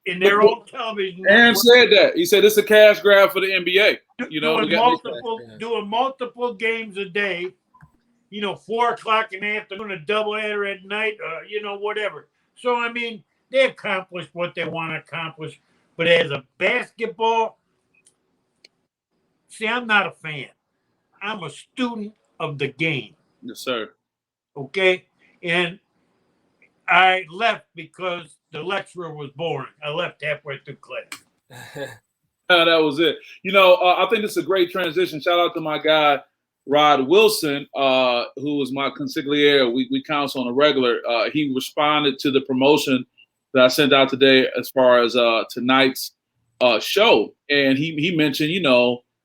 in their own television. Aaron said that. He said it's a cash grab for the NBA. Doing multiple games a day. 4:00 in the afternoon, a doubleheader at night, whatever. So, I mean, they accomplished what they want to accomplish. But as a basketball, see, I'm not a fan. I'm a student of the game. Yes, sir. Okay? And I left because the lecturer was boring. I left halfway through class. That was it. I think it's a great transition. Shout out to my guy, Rod Wilson, who was my consigliere. We counsel on a regular. He responded to the promotion that I sent out today as far as tonight's show. And he mentioned,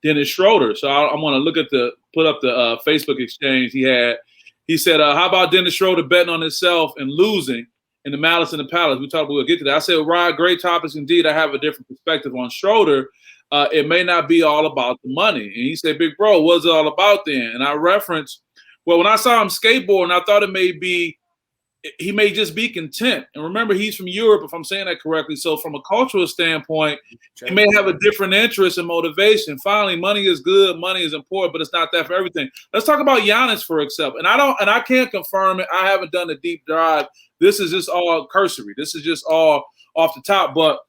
Dennis Schroeder. So I'm going to put up the Facebook exchange he had. He said, how about Dennis Schroeder betting on himself and losing in the Malice in the Palace? We'll get to that. I said, Rod, great topics indeed. I have a different perspective on Schroeder. It may not be all about the money. And he said, big bro, what's it all about then? And I referenced, when I saw him skateboarding, I thought he may just be content. And remember, he's from Europe, if I'm saying that correctly. So from a cultural standpoint, he may have a different interest and motivation. Finally, money is good, money is important, but it's not that for everything. Let's talk about Giannis for example. And I can't confirm it. I haven't done a deep dive. This is just all cursory. This is just all off the top. But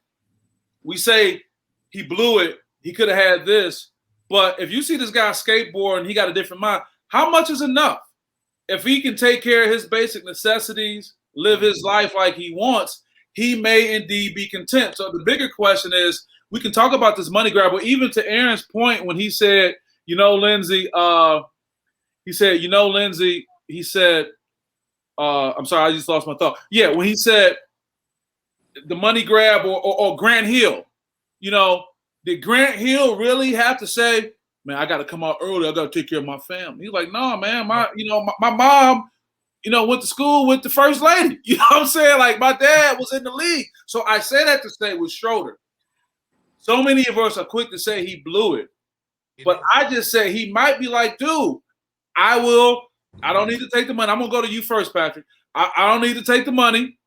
we say he blew it. He could have had this. But if you see this guy skateboarding, he got a different mind. How much is enough? If he can take care of his basic necessities, live his life like he wants, he may indeed be content. So the bigger question is, we can talk about this money grab, but even to Aaron's point when he said, Lindsay, I'm sorry, I just lost my thought. Yeah, when he said the money grab or Grant Hill, did Grant Hill really have to say, man, I got to come out early. I got to take care of my family. He's like, no, man, my mom, went to school with the first lady. You know what I'm saying? Like, my dad was in the league. So I say that to say with Schroeder, so many of us are quick to say he blew it. But I just say he might be like, dude, I don't need to take the money. I'm going to go to you first, Patrick. I don't need to take the money.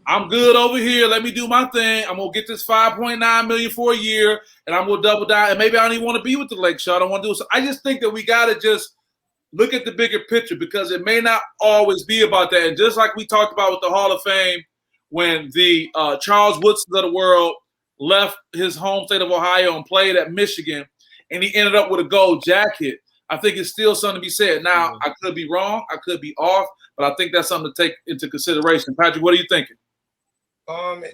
I'm good over here. Let me do my thing. I'm going to get this $5.9 million for a year, and I'm going to double down. And maybe I don't even want to be with the Lakers. So I don't want to do it. So I just think that we got to just look at the bigger picture because it may not always be about that. And just like we talked about with the Hall of Fame, when the Charles Woodsons of the world left his home state of Ohio and played at Michigan, and he ended up with a gold jacket, I think it's still something to be said. Now, I could be wrong. I could be off. But I think that's something to take into consideration. Patrick, what are you thinking?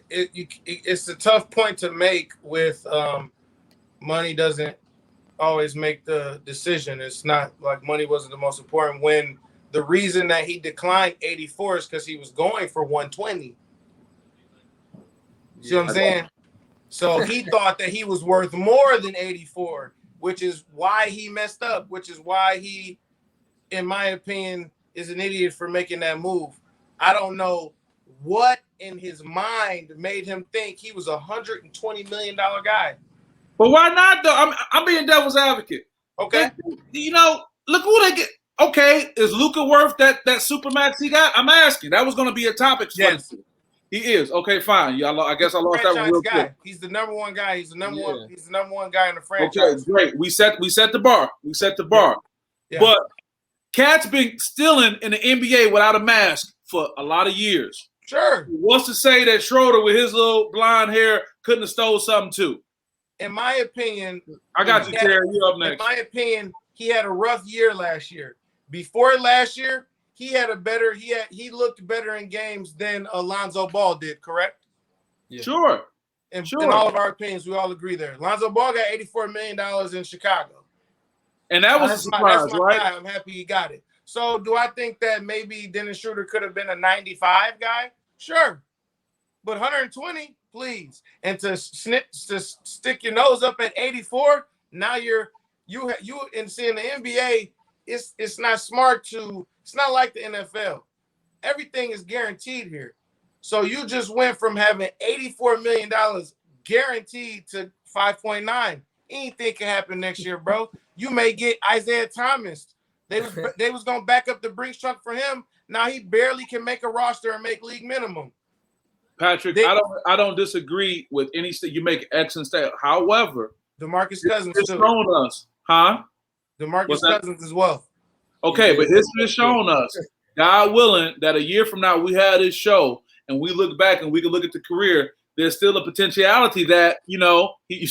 It's a tough point to make with money doesn't always make the decision. It's not like money wasn't the most important when the reason that he declined 84 is because he was going for 120. See what I'm saying? So he thought that he was worth more than 84, which is why he messed up, which is why he, in my opinion, is an idiot for making that move. I don't know what in his mind made him think he was $120 million guy. But why not, though? I'm being devil's advocate. Okay. You know, look who they get. Okay, is Luka worth that supermax he got? I'm asking. That was going to be a topic. Yes. He is. Okay, fine. Yeah, I guess I lost that one real quick. He's the number one guy. He's the number one. He's the number one guy in the franchise. Okay, great. We set the bar. Yeah. But Cat's been stealing in the NBA without a mask for a lot of years. Sure. What's to say that Schroeder with his little blonde hair couldn't have stole something too? In my opinion, I got you, Terry. You up next. In my opinion, he had a rough year last year. Before last year, he looked better in games than Lonzo Ball did, correct? Yeah. Sure. In all of our opinions, we all agree there. Lonzo Ball got $84 million in Chicago. And that was a surprise, right? Guy. I'm happy he got it. So do I think that maybe Dennis Schroeder could have been a 95 guy? Sure. But 120, please. And to stick your nose up at 84, now you and seeing the NBA, it's not smart to. It's not like the NFL. Everything is guaranteed here. So you just went from having $84 million guaranteed to 5.9. Anything can happen next year, bro. You may get Isaiah Thomas. They was gonna back up the Brinks truck for him. Now he barely can make a roster and make league minimum. Patrick, I don't disagree with any state. You make excellent state. However, DeMarcus Cousins it's shown us, huh? DeMarcus Cousins as well. Okay, but history has shown us, God willing, that a year from now we have this show and we look back and we can look at the career. There's still a potentiality that, you know, hey,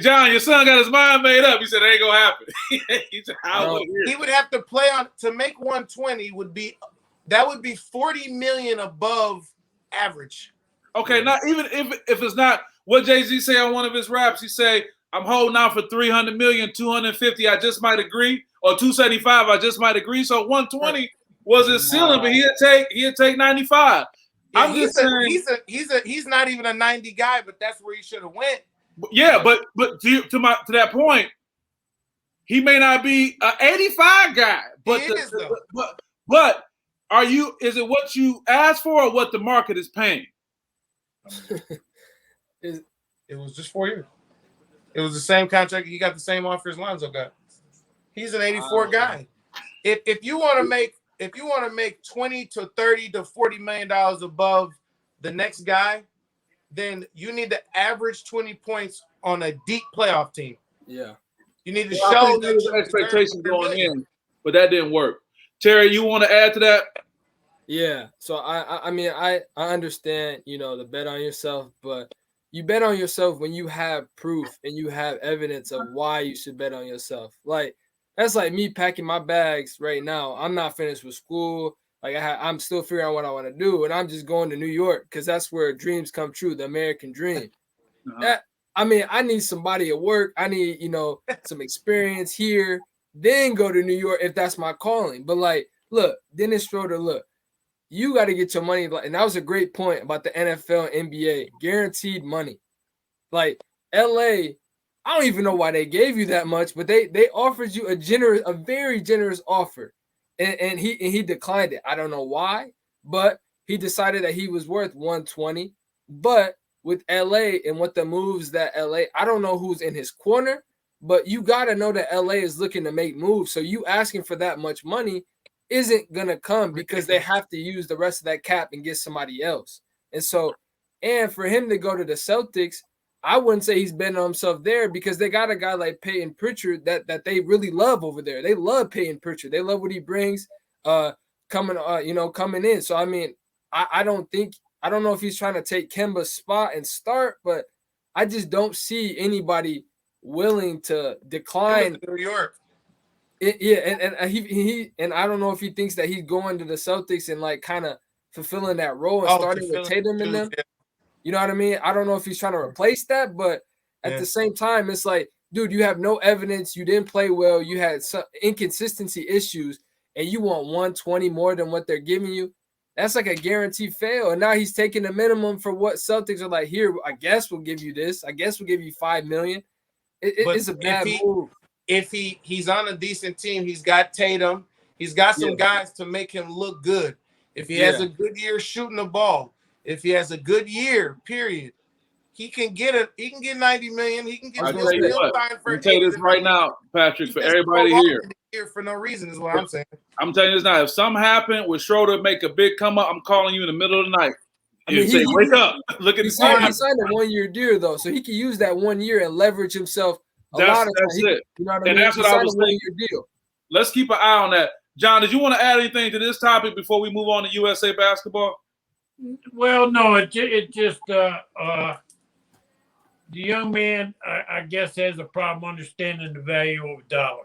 John, your son got his mind made up. He said it ain't gonna happen. He would have to play on to make 120 would be 40 million above average. Okay, not even if it's not what Jay-Z say on one of his raps, he say, I'm holding out for 300 million, 250, I just might agree, or 275, I just might agree. So 120 was his ceiling, but he'd take 95. Yeah, I'm just saying he's not even a 90 guy, but that's where he should have went. Yeah, but to that point, he may not be an 85 guy, but is it what you asked for or what the market is paying? It was just 4 years. It was the same contract. He got the same offer as Lonzo got. He's an 84 guy. If you want to make 20 to 30 to 40 million dollars above the next guy, then you need to average 20 points on a deep playoff team. Yeah. You need to show there was an expectation going in, but that didn't work. Terry, you want to add to that? Yeah. So I mean I understand, you know, the bet on yourself, but you bet on yourself when you have proof and you have evidence of why you should bet on yourself. Like that's like me packing my bags right now. I'm not finished with school. Like I'm still figuring out what I want to do, and I'm just going to New York because that's where dreams come true, the American dream. I need somebody at work. I need, you know, some experience here, then go to New York if that's my calling. But like, look, Dennis Schroeder, look, you got to get your money. And that was a great point about the NFL and NBA, guaranteed money. Like LA, I don't even know why they gave you that much, but they offered you a very generous offer. And he declined it. I don't know why, but he decided that he was worth 120. But with LA and what the moves that LA, I don't know who's in his corner, but you got to know that LA is looking to make moves. So you asking for that much money isn't going to come because they have to use the rest of that cap and get somebody else. And for him to go to the Celtics, I wouldn't say he's betting on himself there because they got a guy like Peyton Pritchard that they really love over there. They love Peyton Pritchard. They love what he brings coming in. So, I mean, I don't know if he's trying to take Kemba's spot and start, but I just don't see anybody willing to decline New York. And I don't know if he thinks that he's going to the Celtics and like kind of fulfilling that role and starting with Tatum and them. You know what I mean? I don't know if he's trying to replace that, but at the same time, it's like, dude, you have no evidence. You didn't play well. You had some inconsistency issues, and you want 120 more than what they're giving you. That's like a guaranteed fail. And now he's taking the minimum for what Celtics are like, here, I guess we'll give you this. I guess we'll give you $5 million. It's a bad move. If he's on a decent team, he's got Tatum. He's got some guys to make him look good. If he has a good year shooting the ball, if he has a good year, period, he can get it. He can get 90 million. He can get. I'll tell you what. I'll tell you this right now, Patrick, for everybody here for no reason is what I'm saying. I'm telling you this now. If something happened with Schroeder make a big come up, I'm calling you in the middle of the night. Say, wake up. Look at he signed a 1-year deal though, so he can use that 1 year and leverage himself a lot of times. That's it. You know what I and mean? that's what I was saying. Deal. Let's keep an eye on that. John, did you want to add anything to this topic before we move on to USA basketball? Well, no, it just the young man, I guess, has a problem understanding the value of a dollar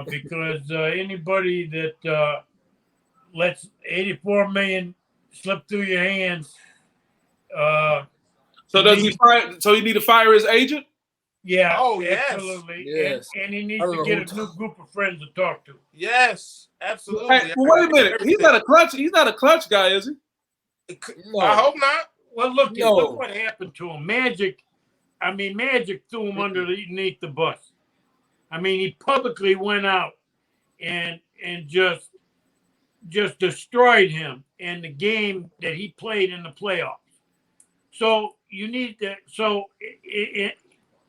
because anybody that lets 84 million slip through your hands. So does he fire? So he need to fire his agent? Yeah. Oh, yes. Absolutely. Yes. And he needs to get a new group of friends to talk to. Yes, absolutely. Hey, well, wait a minute. He's not a clutch guy, is he? No. I hope not. Well, look what happened to him. Magic threw him underneath the bus. I mean, he publicly went out and just destroyed him in the game that he played in the playoffs. So you need to. So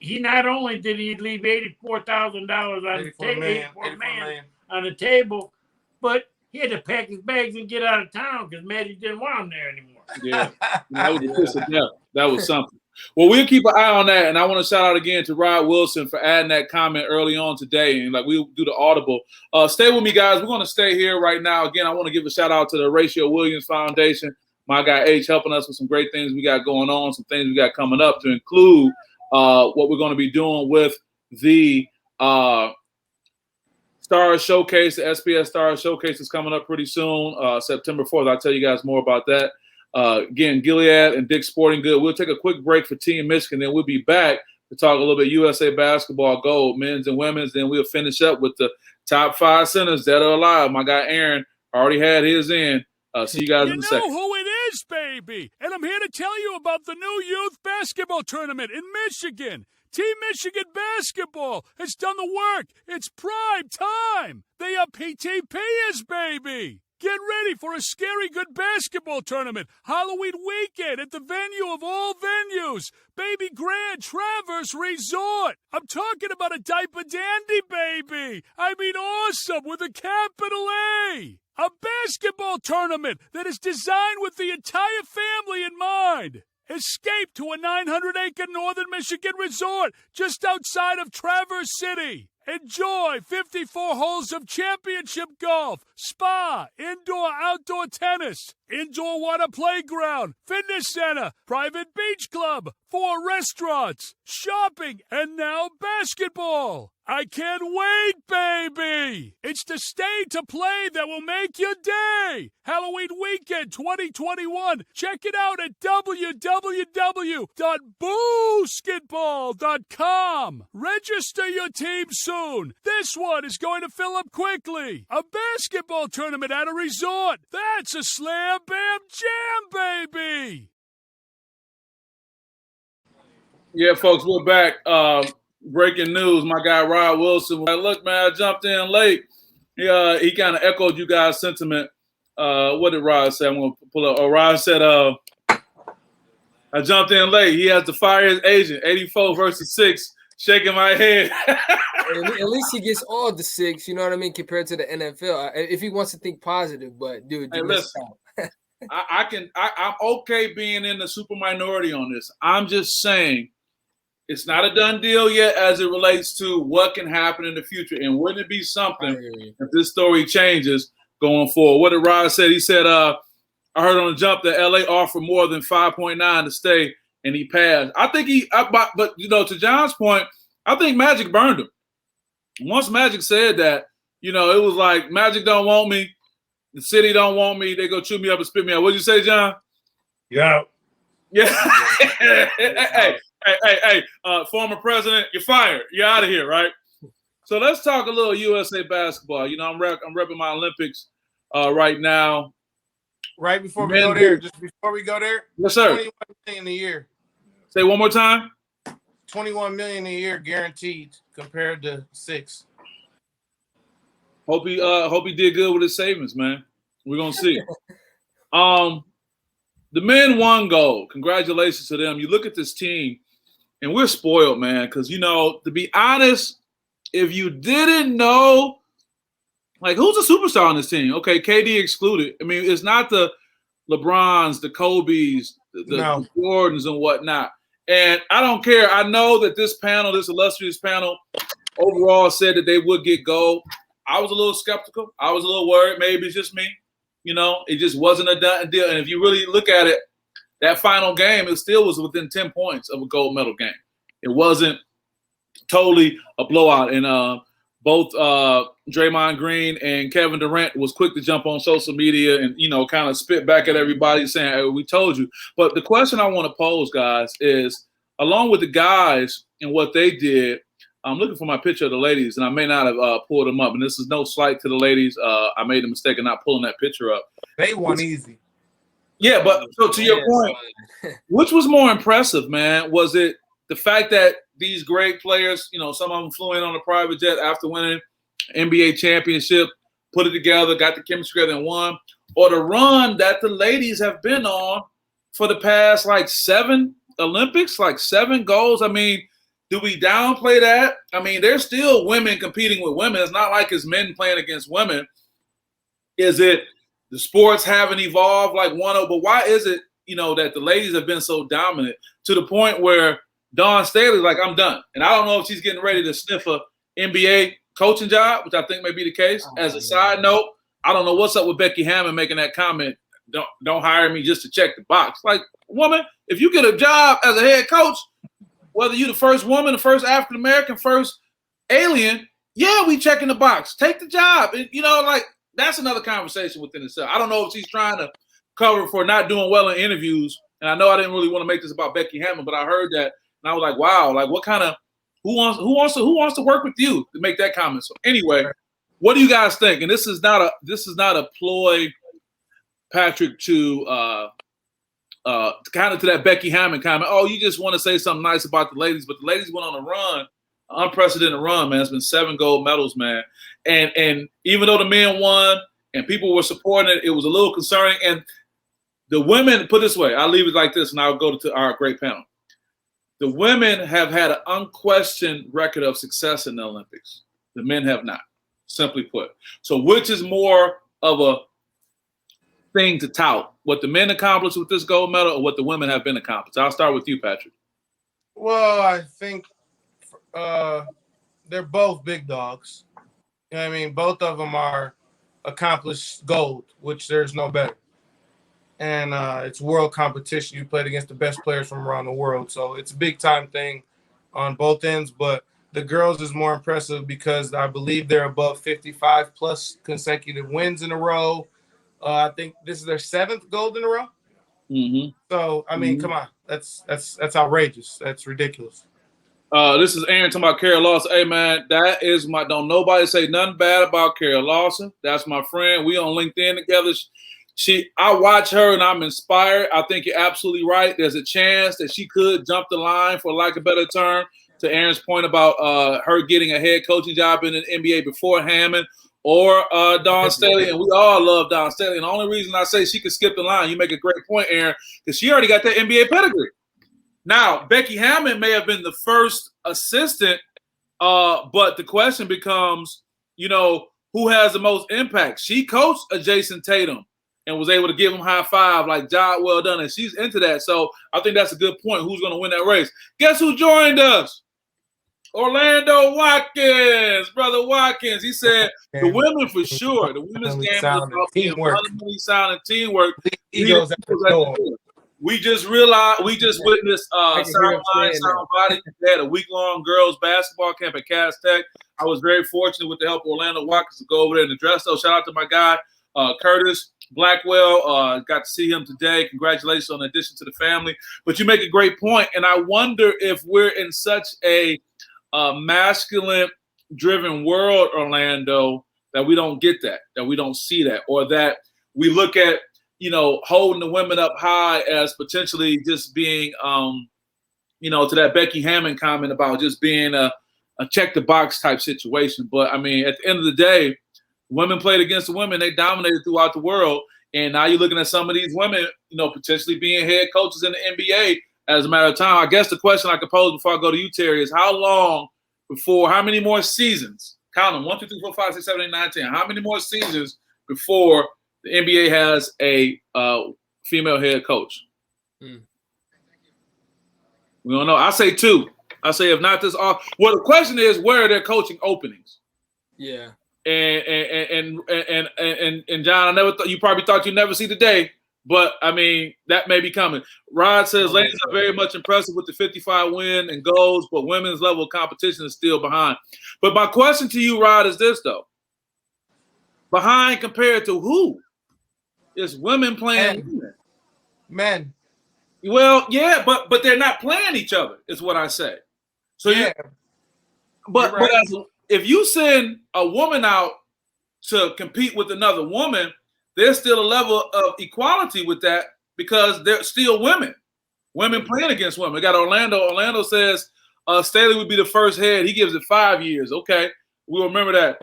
he not only did he leave $84,000 on the table, but he had to pack his bags and get out of town because Magic didn't want him there anymore. Yeah, that was something. Well, we'll keep an eye on that, and I want to shout out again to Rod Wilson for adding that comment early on today, and we'll do the audible. Stay with me, guys. We're going to stay here right now. Again, I want to give a shout out to the Horatio Williams Foundation. My guy H helping us with some great things we got going on, some things we got coming up to include what we're going to be doing with the Star Showcase. The SPS Star Showcase is coming up pretty soon, September 4th. I'll tell you guys more about that. Again, Gilead and Dick's Sporting Good. We'll take a quick break for Team Michigan, then we'll be back to talk a little bit USA basketball gold, men's and women's. Then we'll finish up with the top 5 centers that are alive. My guy Aaron already had his in. See you guys in a second. You know who it is, baby. And I'm here to tell you about the new youth basketball tournament in Michigan. Team Michigan basketball has done the work. It's prime time. They are PTPers, baby. Get ready for a scary good basketball tournament Halloween weekend at the venue of all venues, Baby Grand Traverse Resort. I'm talking about a diaper dandy, baby. I mean awesome with a capital A. A basketball tournament that is designed with the entire family in mind. Escape to a 900-acre northern Michigan resort just outside of Traverse City. Enjoy 54 holes of championship golf, spa, indoor-outdoor tennis, indoor water playground, fitness center, private beach club, 4 restaurants, shopping, and now basketball. I can't wait, baby! It's the stay to play that will make your day! Halloween weekend 2021. Check it out at www.boosketball.com. Register your team soon. This one is going to fill up quickly. A basketball tournament at a resort. That's a slam, bam, jam, baby! Yeah, folks, we're back. Breaking news, my guy Rod Wilson. Look, man, I jumped in late. He kind of echoed you guys' sentiment. What did Rod say? I'm going to pull up. Rod said, I jumped in late. He has to fire his agent. 84 versus 6. Shaking my head. At least he gets all the 6, you know what I mean, compared to the NFL. If he wants to think positive, but dude, hey, listen, I'm okay being in the super minority on this. I'm just saying it's not a done deal yet as it relates to what can happen in the future. And wouldn't it be something if this story changes going forward? What did Rod say? He said, I heard on the jump that LA offered more than 5.9 to stay, and he passed. I think but you know, to John's point, I think Magic burned him. Once Magic said that, you know, it was like Magic don't want me, the city don't want me, they go chew me up and spit me out. What'd you say, John? Yeah. Yeah. hey, former president, you're fired. You're out of here, right? So let's talk a little USA basketball. You know, I'm repping my Olympics right now. Right before we go there, just before we go there, yes, sir. 21 million a year. Say one more time. 21 million a year guaranteed compared to 6. Hope he did good with his savings, man. We're gonna see. The men won gold. Congratulations to them. You look at this team, and we're spoiled, man. Because to be honest, if you didn't know, like, who's a superstar on this team? Okay, KD excluded. I mean, it's not the LeBrons, the Kobes, the Jordans, and whatnot. And I don't care. I know that this illustrious panel, overall said that they would get gold. I was a little skeptical. I was a little worried. Maybe it's just me. It just wasn't a done deal. And if you really look at it, that final game, it still was within 10 points of a gold medal game. It wasn't totally a blowout. And both Draymond Green and Kevin Durant was quick to jump on social media and, kind of spit back at everybody saying, hey, we told you. But the question I want to pose, guys, is along with the guys and what they did, I'm looking for my picture of the ladies, and I may not have pulled them up. And this is no slight to the ladies. I made a mistake of not pulling that picture up. They won easy. Yeah, but so to your point, which was more impressive, man? Was it the fact that these great players, some of them flew in on a private jet after winning NBA championship, put it together, got the chemistry together and won, or the run that the ladies have been on for the past, 7 Olympics, 7 goals? I mean, do we downplay that? I mean, there's still women competing with women. It's not like it's men playing against women. Is it the sports haven't evolved like but why is it, that the ladies have been so dominant to the point where Dawn Staley's like, I'm done. And I don't know if she's getting ready to sniff a NBA coaching job, which I think may be the case. As a side note, I don't know what's up with Becky Hammond making that comment, don't hire me just to check the box. Like, woman, if you get a job as a head coach, whether you're the first woman, the first African-American, first alien, yeah, we checking the box. Take the job. And, that's another conversation within itself. I don't know if she's trying to cover for not doing well in interviews. And I know I didn't really want to make this about Becky Hammond, but I heard that and I was like, wow, what kind of who wants to work with you to make that comment? So anyway, what do you guys think? And this is not a ploy, Patrick, to kind of to that Becky Hammond comment. Oh, you just want to say something nice about the ladies, but the ladies went on a run, unprecedented run, man. It's been 7 gold medals, man. And even though the men won and people were supporting it, it was a little concerning. And the women, put it this way, I'll leave it like this, and I'll go to our great panel. The women have had an unquestioned record of success in the Olympics. The men have not, simply put. So which is more of a thing to tout, what the men accomplished with this gold medal or what the women have been accomplished? I'll start with you, Patrick. Well, I think they're both big dogs. I mean, both of them are accomplished gold, which there's no better. And it's world competition. You played against the best players from around the world. So it's a big time thing on both ends. But the girls is more impressive because I believe they're above 55 plus consecutive wins in a row. I think this is their 7th gold in a row. Mm-hmm. So, I mean, come on. That's outrageous. That's ridiculous. This is Aaron talking about Carrie Lawson. Hey, man, that is don't nobody say nothing bad about Carrie Lawson. That's my friend. We on LinkedIn together. I watch her and I'm inspired. I think you're absolutely right. There's a chance that she could jump the line, for lack of a better term, to Aaron's point about her getting a head coaching job in the NBA before Hammond or Dawn Staley. And we all love Dawn Staley. And the only reason I say she could skip the line, you make a great point, Aaron, because she already got that NBA pedigree. Now, Becky Hammond may have been the first assistant, but the question becomes, who has the most impact? She coached a Jason Tatum and was able to give him high five, like, job well done. And she's into that. So I think that's a good point. Who's going to win that race? Guess who joined us? Orlando Watkins, brother Watkins. He said the women for sure. The women's game is about teamwork. Sound and teamwork. We just witnessed Sound Mind, Sound Body. They had a week-long girls basketball camp at Cass Tech. I was very fortunate with the help of Orlando Watkins to go over there and address those. Shout out to my guy, Curtis Blackwell. Got to see him today. Congratulations on the addition to the family. But you make a great point, and I wonder if we're in such a masculine-driven world, Orlando, that we don't get that we don't see that, or that we look at, holding the women up high as potentially just being, to that Becky Hammond comment about just being a check the box type situation. But I mean, at the end of the day, women played against the women. They dominated throughout the world. And now you're looking at some of these women, potentially being head coaches in the NBA as a matter of time. I guess the question I could pose before I go to you, Terry, is how many more seasons? Count them, 1, 2, 3, 4, 5, 6, 7, 8, 9, 10. How many more seasons before the NBA has a female head coach? We don't know. I say 2. I say if not this off. Well, the question is, where are their coaching openings? Yeah. And John, I never thought you probably thought you'd never see the day, but I mean that may be coming. Rod says ladies are very much impressive with the 55 win and goals, but women's level of competition is still behind. But my question to you, Rod, is this though: behind compared to who? It's women playing men. Well, yeah, but they're not playing each other, is what I say. So yeah, but if you send a woman out to compete with another woman, there's still a level of equality with that because they're still women. Women playing against women. We got Orlando. Orlando says Staley would be the first head. He gives it 5 years. Okay, we'll remember that.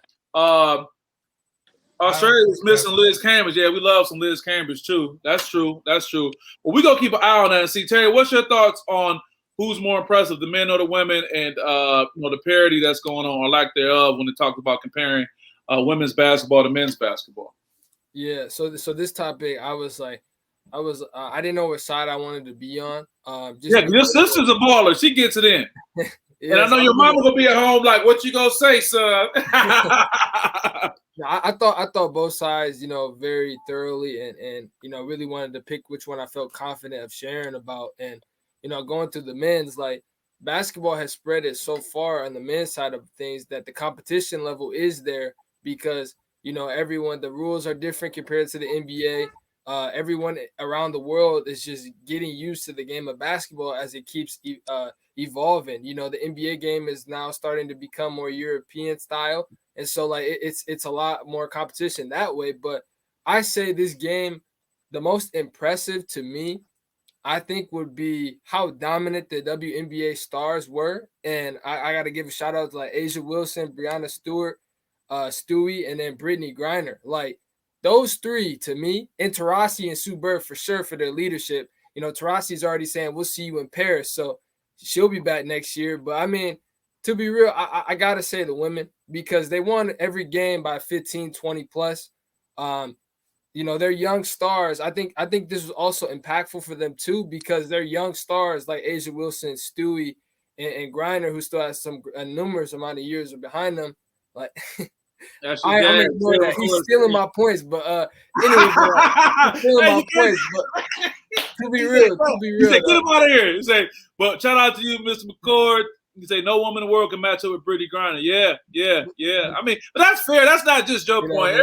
Australia is missing Liz Cambridge. Yeah, we love some Liz Cambridge too. That's true. Well, we're going to keep an eye on that and see. Terry, what's your thoughts on who's more impressive, the men or the women, and the parity that's going on or lack thereof when they talk about comparing women's basketball to men's basketball? Yeah. So this topic, I didn't know which side I wanted to be on. Your sister's a baller. She gets it in. And I know your mama gonna be at home like, what you gonna say, son? I thought both sides, very thoroughly and really wanted to pick which one I felt confident of sharing about. And, going through the men's, like basketball has spread it so far on the men's side of things that the competition level is there because, everyone, the rules are different compared to the NBA. Everyone around the world is just getting used to the game of basketball as it keeps evolving. The NBA game is now starting to become more European style. And so like it's a lot more competition that way. But I say this game, the most impressive to me, I think would be how dominant the WNBA stars were. And I got to give a shout out to like Asia Wilson, Breanna Stewart, Stewie, and then Brittany Griner. Like those three to me, and Taurasi and Sue Bird for sure for their leadership. Taurasi's already saying we'll see you in Paris. So she'll be back next year. But I mean, to be real, I got to say the women because they won every game by 15, 20 plus. They're young stars. I think this was also impactful for them too because they're young stars like Asia Wilson, Stewie, and Griner, who still has some numerous amount of years behind them. Like I'm ignoring that. He's stealing my points, but anyway, he's stealing my points. But to be real, you say, get him out of here. You say, but shout out to you, Mr. McCord. You say no woman in the world can match up with Brittany Griner. Yeah. I mean, but that's fair. That's not just your point.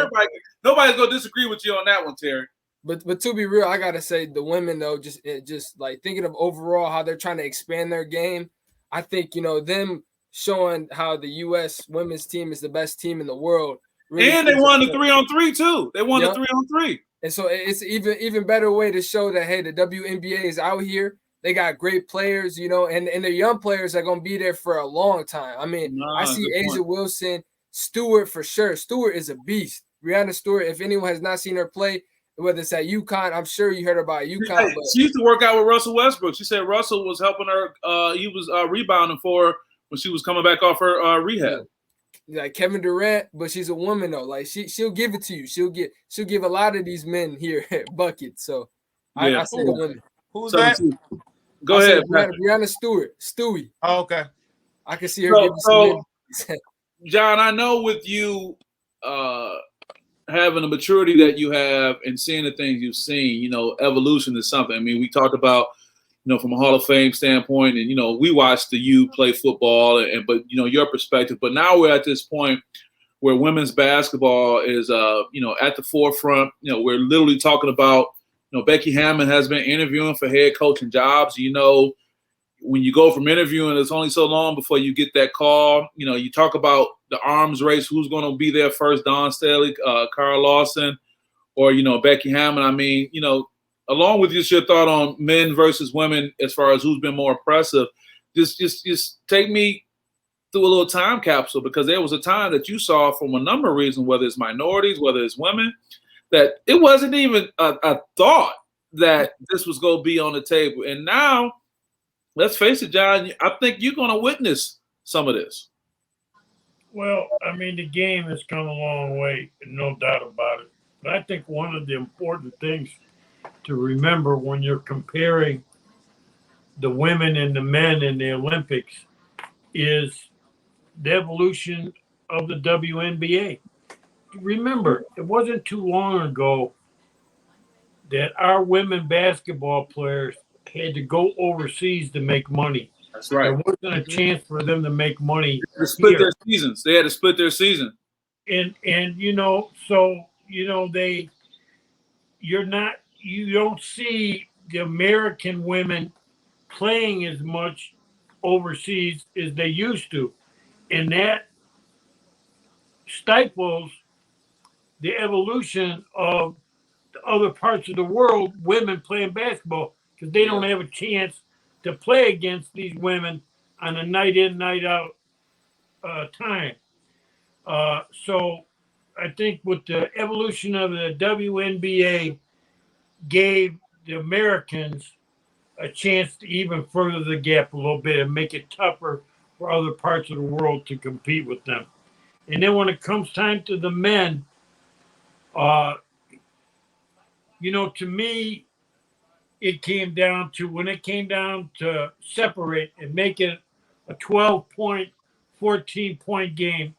Nobody's gonna disagree with you on that one, Terry. But to be real, I gotta say the women though, just like thinking of overall how they're trying to expand their game. I think them showing how the U.S. women's team is the best team in the world. Really, and they won the 3-on-3 too. They won the 3-on-3. And so it's even better way to show that hey, the WNBA is out here. They got great players, and their young players are going to be there for a long time. I mean, I see Asia Wilson, Stewart for sure. Stewart is a beast. Breanna Stewart, if anyone has not seen her play, whether it's at UConn, I'm sure you heard about UConn. She used to work out with Russell Westbrook. She said Russell was helping her. He was rebounding for her when she was coming back off her rehab. Like Kevin Durant, but she's a woman though. Like she'll give it to you. She'll give a lot of these men here buckets. So I say the women. Who's that? Go ahead, Breanna Stewart, Stewie. Oh, okay. I can see her. So John, I know with you having the maturity that you have and seeing the things you've seen, evolution is something. I mean, we talked about, from a Hall of Fame standpoint, and we watched the U play football, but your perspective. But now we're at this point where women's basketball is, at the forefront. We're literally talking about, Becky Hammon has been interviewing for head coaching jobs. When you go from interviewing, it's only so long before you get that call. You talk about the arms race, who's going to be there first, Dawn Staley, Carl Lawson, or, Becky Hammon. I mean, along with just your thought on men versus women as far as who's been more impressive, just take me through a little time capsule, because there was a time that you saw, from a number of reasons, whether it's minorities, whether it's women, that it wasn't even a thought that this was going to be on the table. And now, let's face it, John, I think you're going to witness some of this. Well, I mean, the game has come a long way, no doubt about it. But I think one of the important things to remember when you're comparing the women and the men in the Olympics is the evolution of the WNBA. Remember, it wasn't too long ago that our women basketball players had to go overseas to make money. That's right. There wasn't a chance for them to make money. They had to split their seasons. They had to split their season. And you don't see the American women playing as much overseas as they used to. And that stifles the evolution of the other parts of the world, women playing basketball, because they don't have a chance to play against these women on a night in, night out time. So I think with the evolution of the WNBA gave the Americans a chance to even further the gap a little bit and make it tougher for other parts of the world to compete with them. And then when it comes time to the men, to me, it came down to separate and make it a 12-point, 14-point game,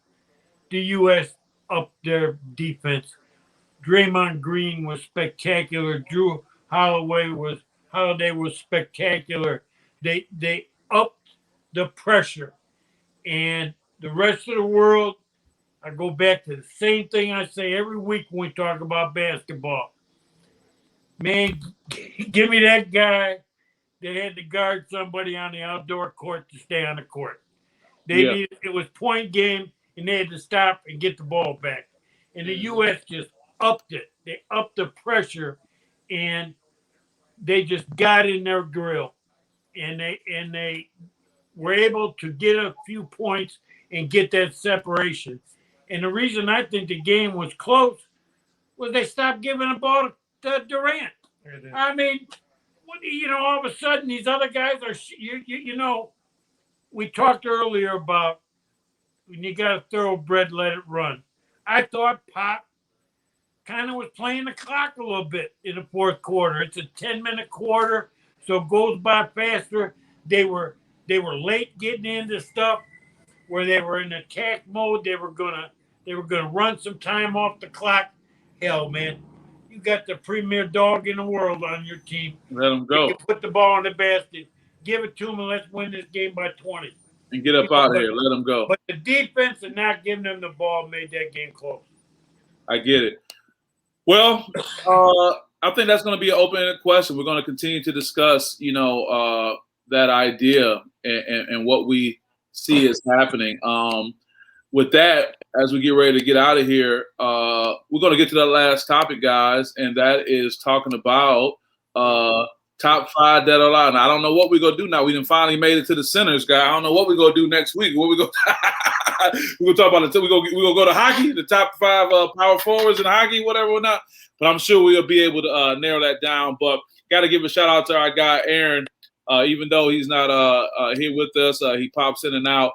the U.S. upped their defense. Draymond Green was spectacular. Drew Holiday was spectacular. They upped the pressure. And the rest of the world, I go back to the same thing I say every week when we talk about basketball. Man, give me that guy that had to guard somebody on the outdoor court to stay on the court. It was point game, and they had to stop and get the ball back. And the U.S. just upped it. They upped the pressure, and they just got in their grill. And they were able to get a few points and get that separation. And the reason I think the game was close was they stopped giving the ball to Durant. I mean, all of a sudden these other guys are, we talked earlier about when you got a thoroughbred, let it run. I thought Pop kind of was playing the clock a little bit in the fourth quarter. It's a 10-minute quarter, so it goes by faster. They were late getting into stuff where they were in attack mode. They were gonna run some time off the clock. Hell, man, you got the premier dog in the world on your team. Let them go. You put the ball in the basket, give it to them, and let's win this game by 20. And get up out of here. Let them go. But the defense and not giving them the ball made that game close. I get it. Well, I think that's going to be an open-ended question. We're going to continue to discuss, that idea and what we see is happening. With that, as we get ready to get out of here, we're going to get to the last topic, guys, and that is talking about top 5 dead or alive. Now, I don't know what we're going to do now. We done finally made it to the centers, guy. I don't know what we're going to do next week. What we're going to talk about? We're going to go to hockey, the top 5 power forwards in hockey, whatever or not. But I'm sure we'll be able to narrow that down. But got to give a shout out to our guy, Aaron. Even though he's not here with us, he pops in and out.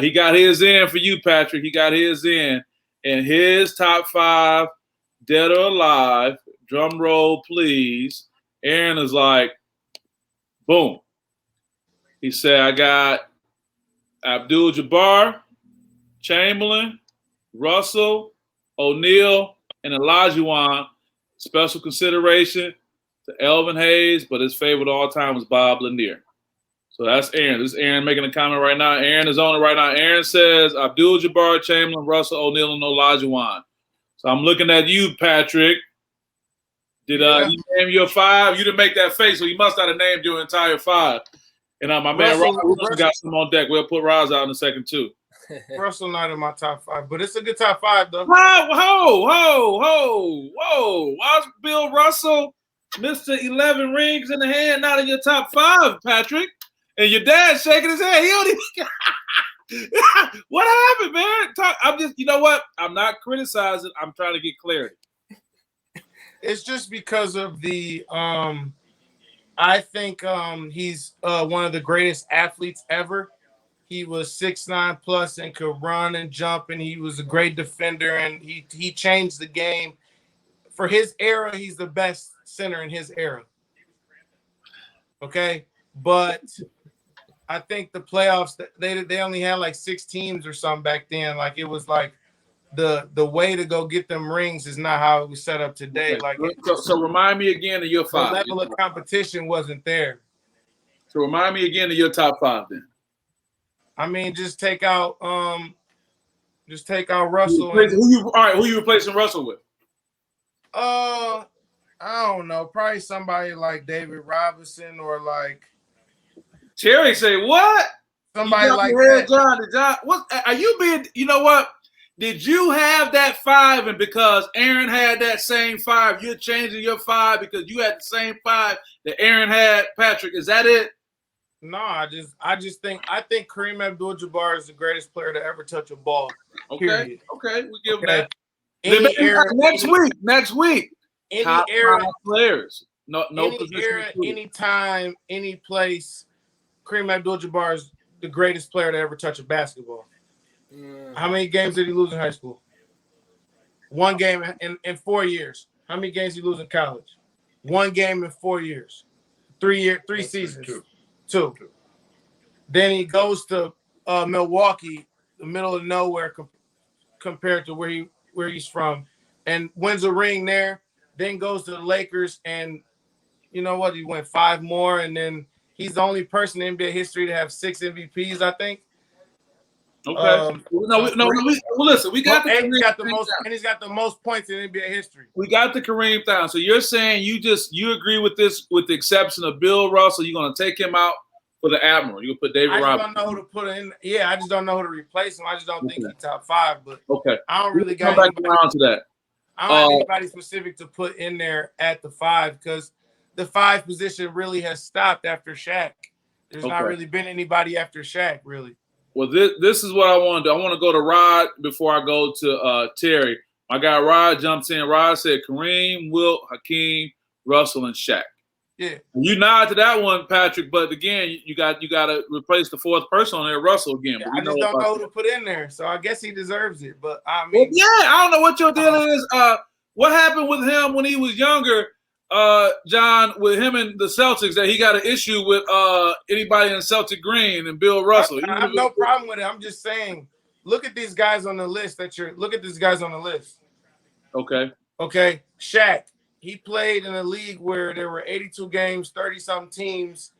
He got his in for you, Patrick. He got his in. And his top 5 dead or alive, drum roll, please. Aaron is like, boom. He said, I got Abdul-Jabbar, Chamberlain, Russell, O'Neal, and Olajuwon. Special consideration to Elvin Hayes, but his favorite all time was Bob Lanier. So that's Aaron. This is Aaron making a comment right now. Aaron is on it right now. Aaron says Abdul-Jabbar, Chamberlain, Russell, O'Neal, and Olajuwon. So I'm looking at you, Patrick. Did you name your 5? You didn't make that face, so you must not have named your entire 5. And my man Russell got some on deck. We'll put Roz out in a second, too. Russell not in my top 5, but it's a good top 5, though. Whoa. Why's Bill Russell, Mr. 11 rings in the hand, not in your top 5, Patrick? And your dad shaking his head. He don't even. What happened, man? I'm just, you know what? I'm not criticizing. I'm trying to get clarity. It's just because of the I think he's one of the greatest athletes ever. He was 6'9 plus and could run and jump, and he was a great defender, and he changed the game. For his era, he's the best center in his era. Okay? But I think the playoffs, they only had like 6 teams or something back then. Like, it was like the way to go get them rings is not how it was set up today. Okay. Like, so remind me again of your 5. The level of competition wasn't there. So remind me again of your top 5 then. I mean, just take out Russell. Who you replacing Russell with? I don't know. Probably somebody like David Robinson or like Terry say what? Somebody like that. John, what are you being? You know what? Did you have that 5, and because Aaron had that same 5, you're changing your 5 because you had the same 5 that Aaron had? Patrick, is that it? No, I think Kareem Abdul-Jabbar is the greatest player to ever touch a ball. Period. Okay, we give that. Next week. Any top era, 5 players. No any position. Era, any time, any place. Kareem Abdul-Jabbar is the greatest player to ever touch a basketball. How many games did he lose in high school? 1 game in 4 years. How many games did he lose in college? 1 game in 4 years. 3 seasons. 2. Then he goes to Milwaukee, the middle of nowhere compared to where he's from, and wins a ring there. Then goes to the Lakers, and you know what? He went 5 more, and then he's the only person in NBA history to have 6 MVPs, I think. Okay. Listen, we got he's got the most points in NBA history. We got the Kareem down. So you're saying you agree with this, with the exception of Bill Russell. You're going to take him out for the Admiral. You're going to put David Robinson. I just don't know who to put in. Yeah, I just don't know who to replace him. I just don't think he's top 5. But okay, I don't really come back around to that. I don't have anybody specific to put in there at the 5 because the 5 position really has stopped after Shaq. There's not really been anybody after Shaq, really. Well, this is what I want to do. I want to go to Rod before I go to Terry. My guy Rod jumps in. Rod said Kareem, Wilt, Hakeem, Russell, and Shaq. Yeah. You nod to that one, Patrick, but again, you got to replace the 4th person on there, Russell again. Yeah, I just don't know who to put in there, so I guess he deserves it. But I mean, well, yeah, I don't know what your deal is. What happened with him when he was younger, John, with him and the Celtics, that he got an issue with anybody in Celtic Green and Bill Russell? I have no problem with it. I'm just saying, look at these guys on the list. Look at these guys on the list. Okay, Shaq. He played in a league where there were 82 games, 30-something teams.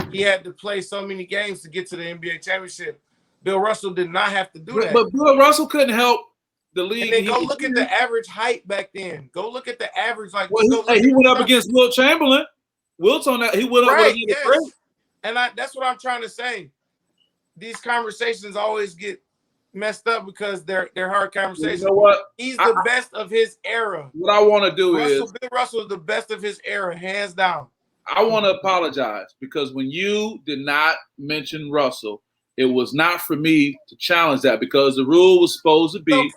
He had to play so many games to get to the NBA championship. Bill Russell did not have to do that. But Bill Russell couldn't help the league. And then go look at the average height back then. Go look at the average. He went up against Wilt Chamberlain. Wilt's on that. He went up against the great. And that's what I'm trying to say. These conversations always get messed up because they're hard conversations. You know what? He's the best of his era. What I want to do is Bill Russell is the best of his era, hands down. I want to apologize because when you did not mention Russell, it was not for me to challenge that because the rule was supposed to be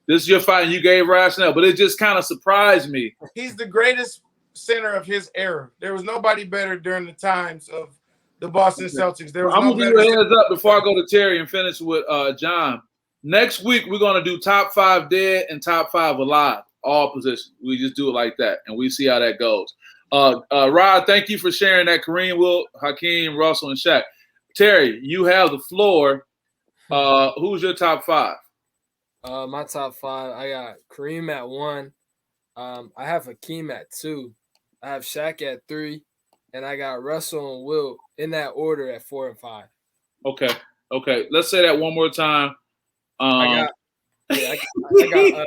this is your fight and you gave rationale, but it just kind of surprised me. He's the greatest center of his era. There was nobody better during the times of the Boston Celtics. I'm going to give you a heads up before I go to Terry and finish with John. Next week, we're going to do top 5 dead and top 5 alive, all positions. We just do it like that, and we see how that goes. Rod, thank you for sharing that. Kareem, Wilt, Hakeem, Russell, and Shaq. Terry, you have the floor. Who's your top 5? My top 5, I got Kareem at 1. I have Hakeem at 2. I have Shaq at 3. and I got Russell and Wilt in that order at 4 and 5. Okay. Let's say that one more time. I got Kareem.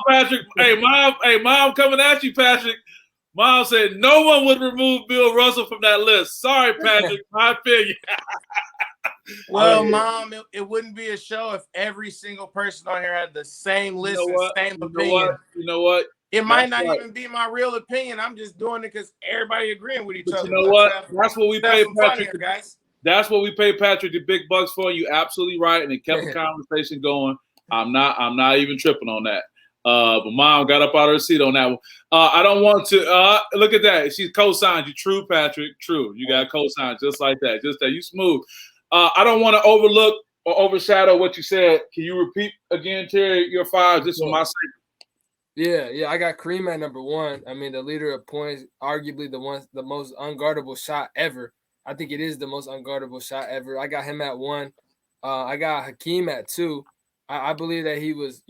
Patrick. Hey, mom, coming at you, Patrick. Mom said no one would remove Bill Russell from that list. Sorry, Patrick. My opinion. Well, Mom, it wouldn't be a show if every single person on here had the same list and same opinion. You know what? It might not even be my real opinion. I'm just doing it because everybody agreeing with each other. You know what? That's what we pay Patrick. Here, guys. That's what we pay Patrick the big bucks for. You absolutely right, and it kept the conversation going. I'm not even tripping on that. But Mom got up out of her seat on that one. I don't want to look at that. She co-signed you. True, Patrick. True. You got co-signed just like that. Just that. You smooth. I don't want to overlook or overshadow what you said. Can you repeat again, Terry, your 5? Just for my sake. Yeah. I got Kareem at number 1. I mean, the leader of points, arguably the most unguardable shot ever. I think it is the most unguardable shot ever. I got him at 1. I got Hakeem at 2. I believe that he was,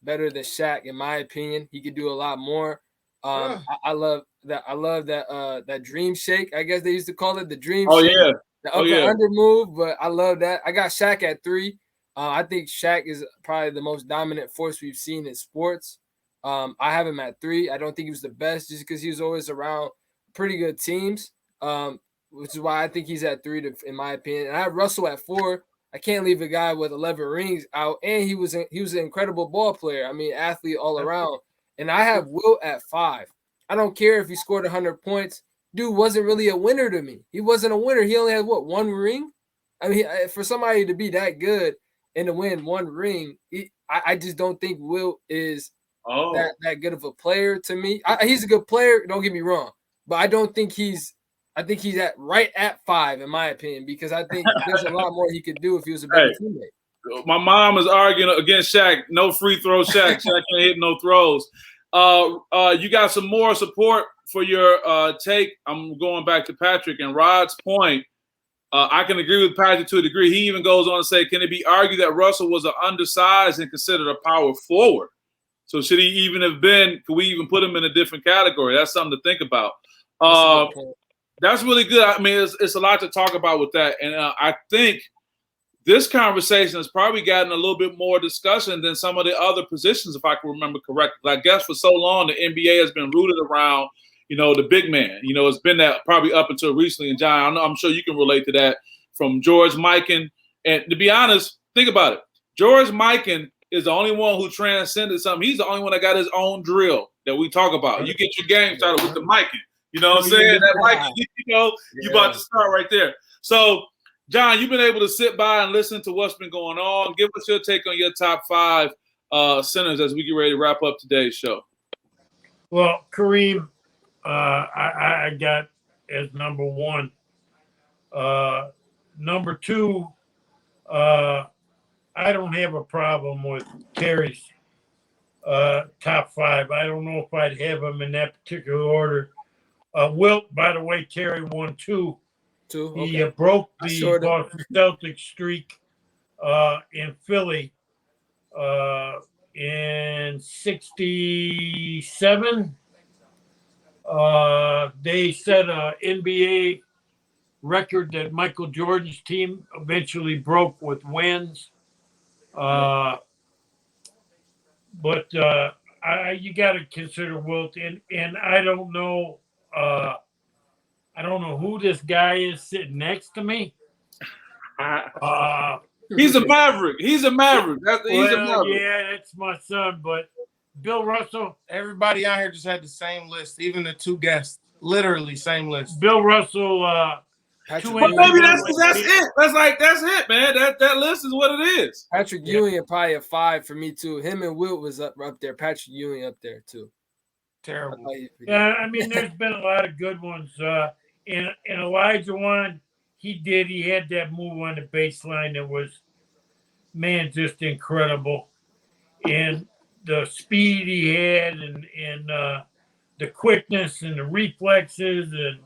better than Shaq in my opinion. He could do a lot more. I love that. I love that dream shake. I guess they used to call it the dream shake. Yeah. The upper under move, but I love that. I got Shaq at 3. I think Shaq is probably the most dominant force we've seen in sports. I have him at 3. I don't think he was the best just because he was always around pretty good teams, which is why I think he's at 3 in my opinion. And I have Russell at 4. I can't leave a guy with 11 rings out, and he was an incredible ball player. I mean, athlete all around. And I have Wilt at 5. I don't care if he scored 100 points. Dude wasn't really a winner to me. He wasn't a winner. He only had, 1 ring? I mean, for somebody to be that good and to win 1 ring, I just don't think Wilt is that good of a player to me. He's a good player, don't get me wrong, but I don't think he's right at 5 in my opinion, because I think there's a lot more he could do if he was a better teammate. My mom is arguing against Shaq. No free throw, Shaq. Shaq can't hit no throws. You got some more support for your take. I'm going back to Patrick and Rod's point. I can agree with Patrick to a degree. He even goes on to say, can it be argued that Russell was an undersized and considered a power forward? So should he even have been, could we even put him in a different category? That's something to think about. That's really good. I mean, it's a lot to talk about with that. And I think this conversation has probably gotten a little bit more discussion than some of the other positions, if I can remember correctly. I guess for so long, the NBA has been rooted around, the big man. It's been that probably up until recently. And John, I'm sure you can relate to that from George Mikan. And to be honest, think about it. George Mikan is the only one who transcended something. He's the only one that got his own drill that we talk about. You get your game started with the Mikan. You know what I'm saying? That Mikan, you about to start right there. So, John, you've been able to sit by and listen to what's been going on. Give us your take on your top 5 centers as we get ready to wrap up today's show. Well, Kareem, I got as number 1. Number 2, I don't have a problem with Terry's top 5. I don't know if I'd have them in that particular order. Wilt, by the way, Terry won 2. He broke the Boston Celtics streak in Philly in 67. They set a NBA record that Michael Jordan's team eventually broke with wins. But you got to consider Wilt, and I don't know. I don't know who this guy is sitting next to me. He's a maverick. He's a maverick. He's a maverick. Yeah, that's my son. But Bill Russell. Everybody out here just had the same list, even the 2 guests. Literally same list. Bill Russell. But maybe that's it. That's it, man. That list is what it is. Patrick Ewing probably a 5 for me too. Him and Wilt was up there. Patrick Ewing up there too. Terrible. Yeah, I mean, there's been a lot of good ones. And Elijah one, he had that move on the baseline that was, man, just incredible. And the speed he had and the quickness and the reflexes and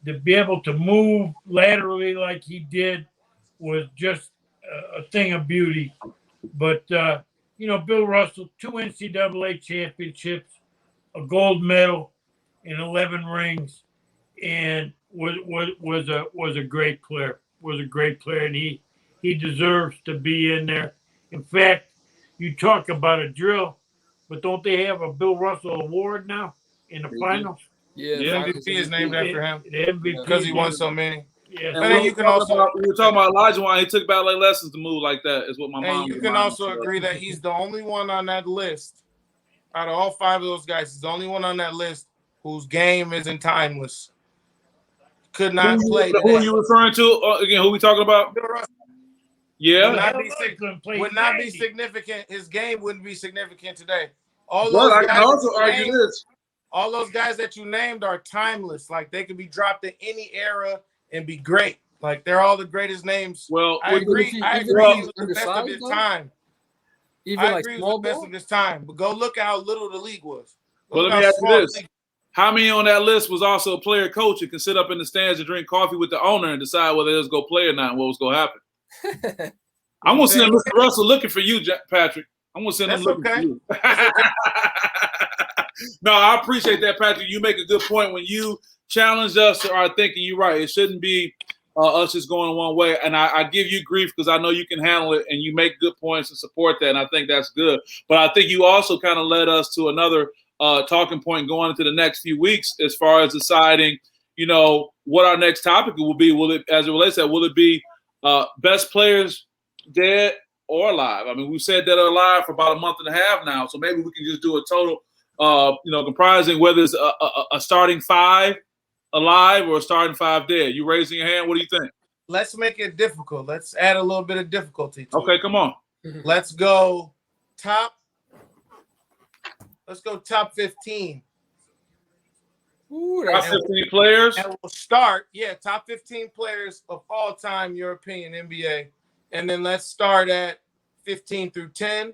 to be able to move laterally like he did was just a thing of beauty. But, Bill Russell, 2 NCAA championships, a gold medal, and 11 rings, and was a great player. Was a great player, and he deserves to be in there. In fact, you talk about a drill, but don't they have a Bill Russell Award now in the finals? Yeah, MVP is named after him The MVP because he won so many. Yeah. And we were talking about Elijah Wan. He took ballet lessons to move like that. Is what my mom. And you can also agree that he's the only one on that list. Out of all 5 of those guys, he's the only one on that list whose game isn't timeless. Could not play. Who are you referring to again? Who we talking about? Yeah, would not be significant. His game wouldn't be significant today. All well, those I guys can also argue this. All those guys that you named are timeless. Like they could be dropped in any era and be great. Like they're all the greatest names. Well, I agree. He was the best of his time. I agree he was the best of his time. But go look at how little the league was. Well, let me ask you this. How many on that list was also a player coach and can sit up in the stands and drink coffee with the owner and decide whether they was going to play or not and what was going to happen? I'm going to send Mr. Russell looking for you, Patrick. I'm going to send him looking for you. No, I appreciate that, Patrick. You make a good point. When you challenge us to our thinking, you're right. It shouldn't be us just going one way. And I give you grief because I know you can handle it and you make good points and support that. And I think that's good. But I think you also kind of led us to another talking point going into the next few weeks as far as deciding, what our next topic will be. Will it, as it relates to that, will it be best players dead or alive? I mean, we said dead or alive for about a month and a half now. So maybe we can just do a total, comprising whether it's a starting 5 alive or a starting 5 dead. You raising your hand? What do you think? Let's make it difficult. Let's add a little bit of difficulty to it. Come on. Let's go top 15. Ooh, top 15 players. And we'll start, top 15 players of all time, your opinion, NBA. And then let's start at 15 through 10.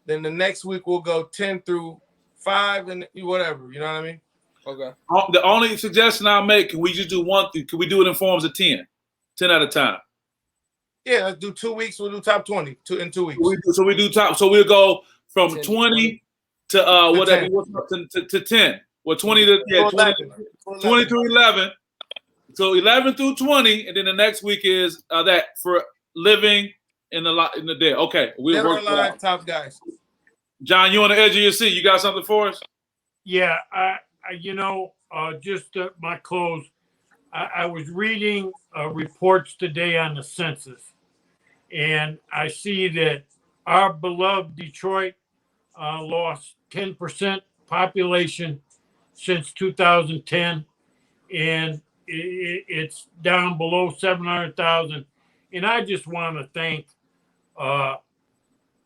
Then the next week we'll go 10 through 5 and whatever. You know what I mean? Okay. The only suggestion I'll make, can we just do one thing? Can we do it in forms of 10? 10 at a time. Yeah, let's do 2 weeks. We'll do top 20 in 2 weeks. So we do top. So we'll go from 20 to whatever to 10. Well, 20 to 20 to 11. So 11 through 20, and then the next week is that for living in the dead. Okay, we'll work that. Top guys. John, you on the edge of your seat? You got something for us? Yeah, just my close. I was reading reports today on the census, and I see that our beloved Detroit lost 10% population since 2010, and it's down below 700,000. And I just want to thank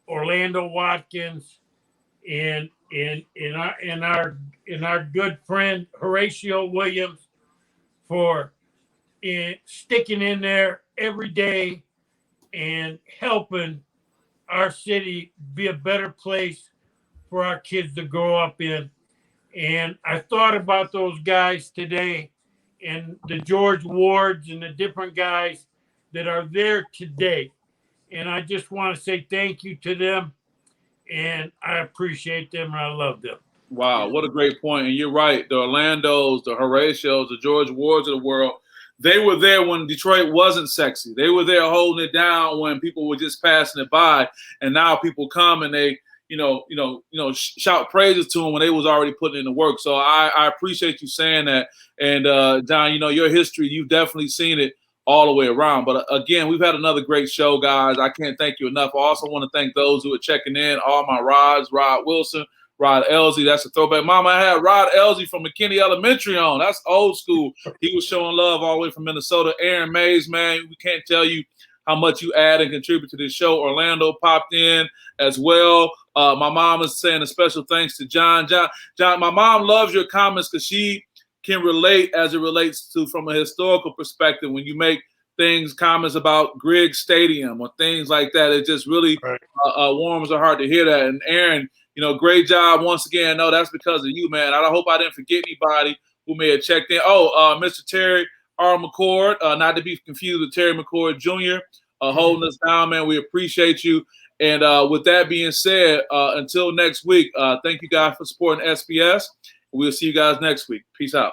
Orlando Watkins and our good friend Horatio Williams for sticking in there every day and helping our city be a better place for our kids to grow up in. And I thought about those guys today and the George Wards and the different guys that are there today. And I just want to say thank you to them. And I appreciate them and I love them. Wow, what a great point. And you're right. The Orlandos, the Horatios, the George Wards of the world, they were there when Detroit wasn't sexy. They were there holding it down when people were just passing it by. And now people come and they, shout praises to them when they was already putting in the work. So I appreciate you saying that. And John, your history, you've definitely seen it all the way around. But again, we've had another great show, guys. I can't thank you enough. I also want to thank those who are checking in, all my Rods, Rod Wilson, Rod Elsie. That's a throwback. Mama, I had Rod Elsie from McKinney Elementary on. That's old school. He was showing love all the way from Minnesota. Aaron Mays, man, we can't tell you how much you add and contribute to this show. Orlando popped in as well. My mom is saying a special thanks to John. John, my mom loves your comments because she can relate as it relates to from a historical perspective. When you make comments about Griggs Stadium or things like that, it just really warms her heart to hear that. And Aaron, great job once again. No, that's because of you, man. I hope I didn't forget anybody who may have checked in. Mr. Terry R. McCord, not to be confused with Terry McCord Jr., holding us down, man. We appreciate you. And with that being said, until next week, thank you guys for supporting SPS. We'll see you guys next week. Peace out.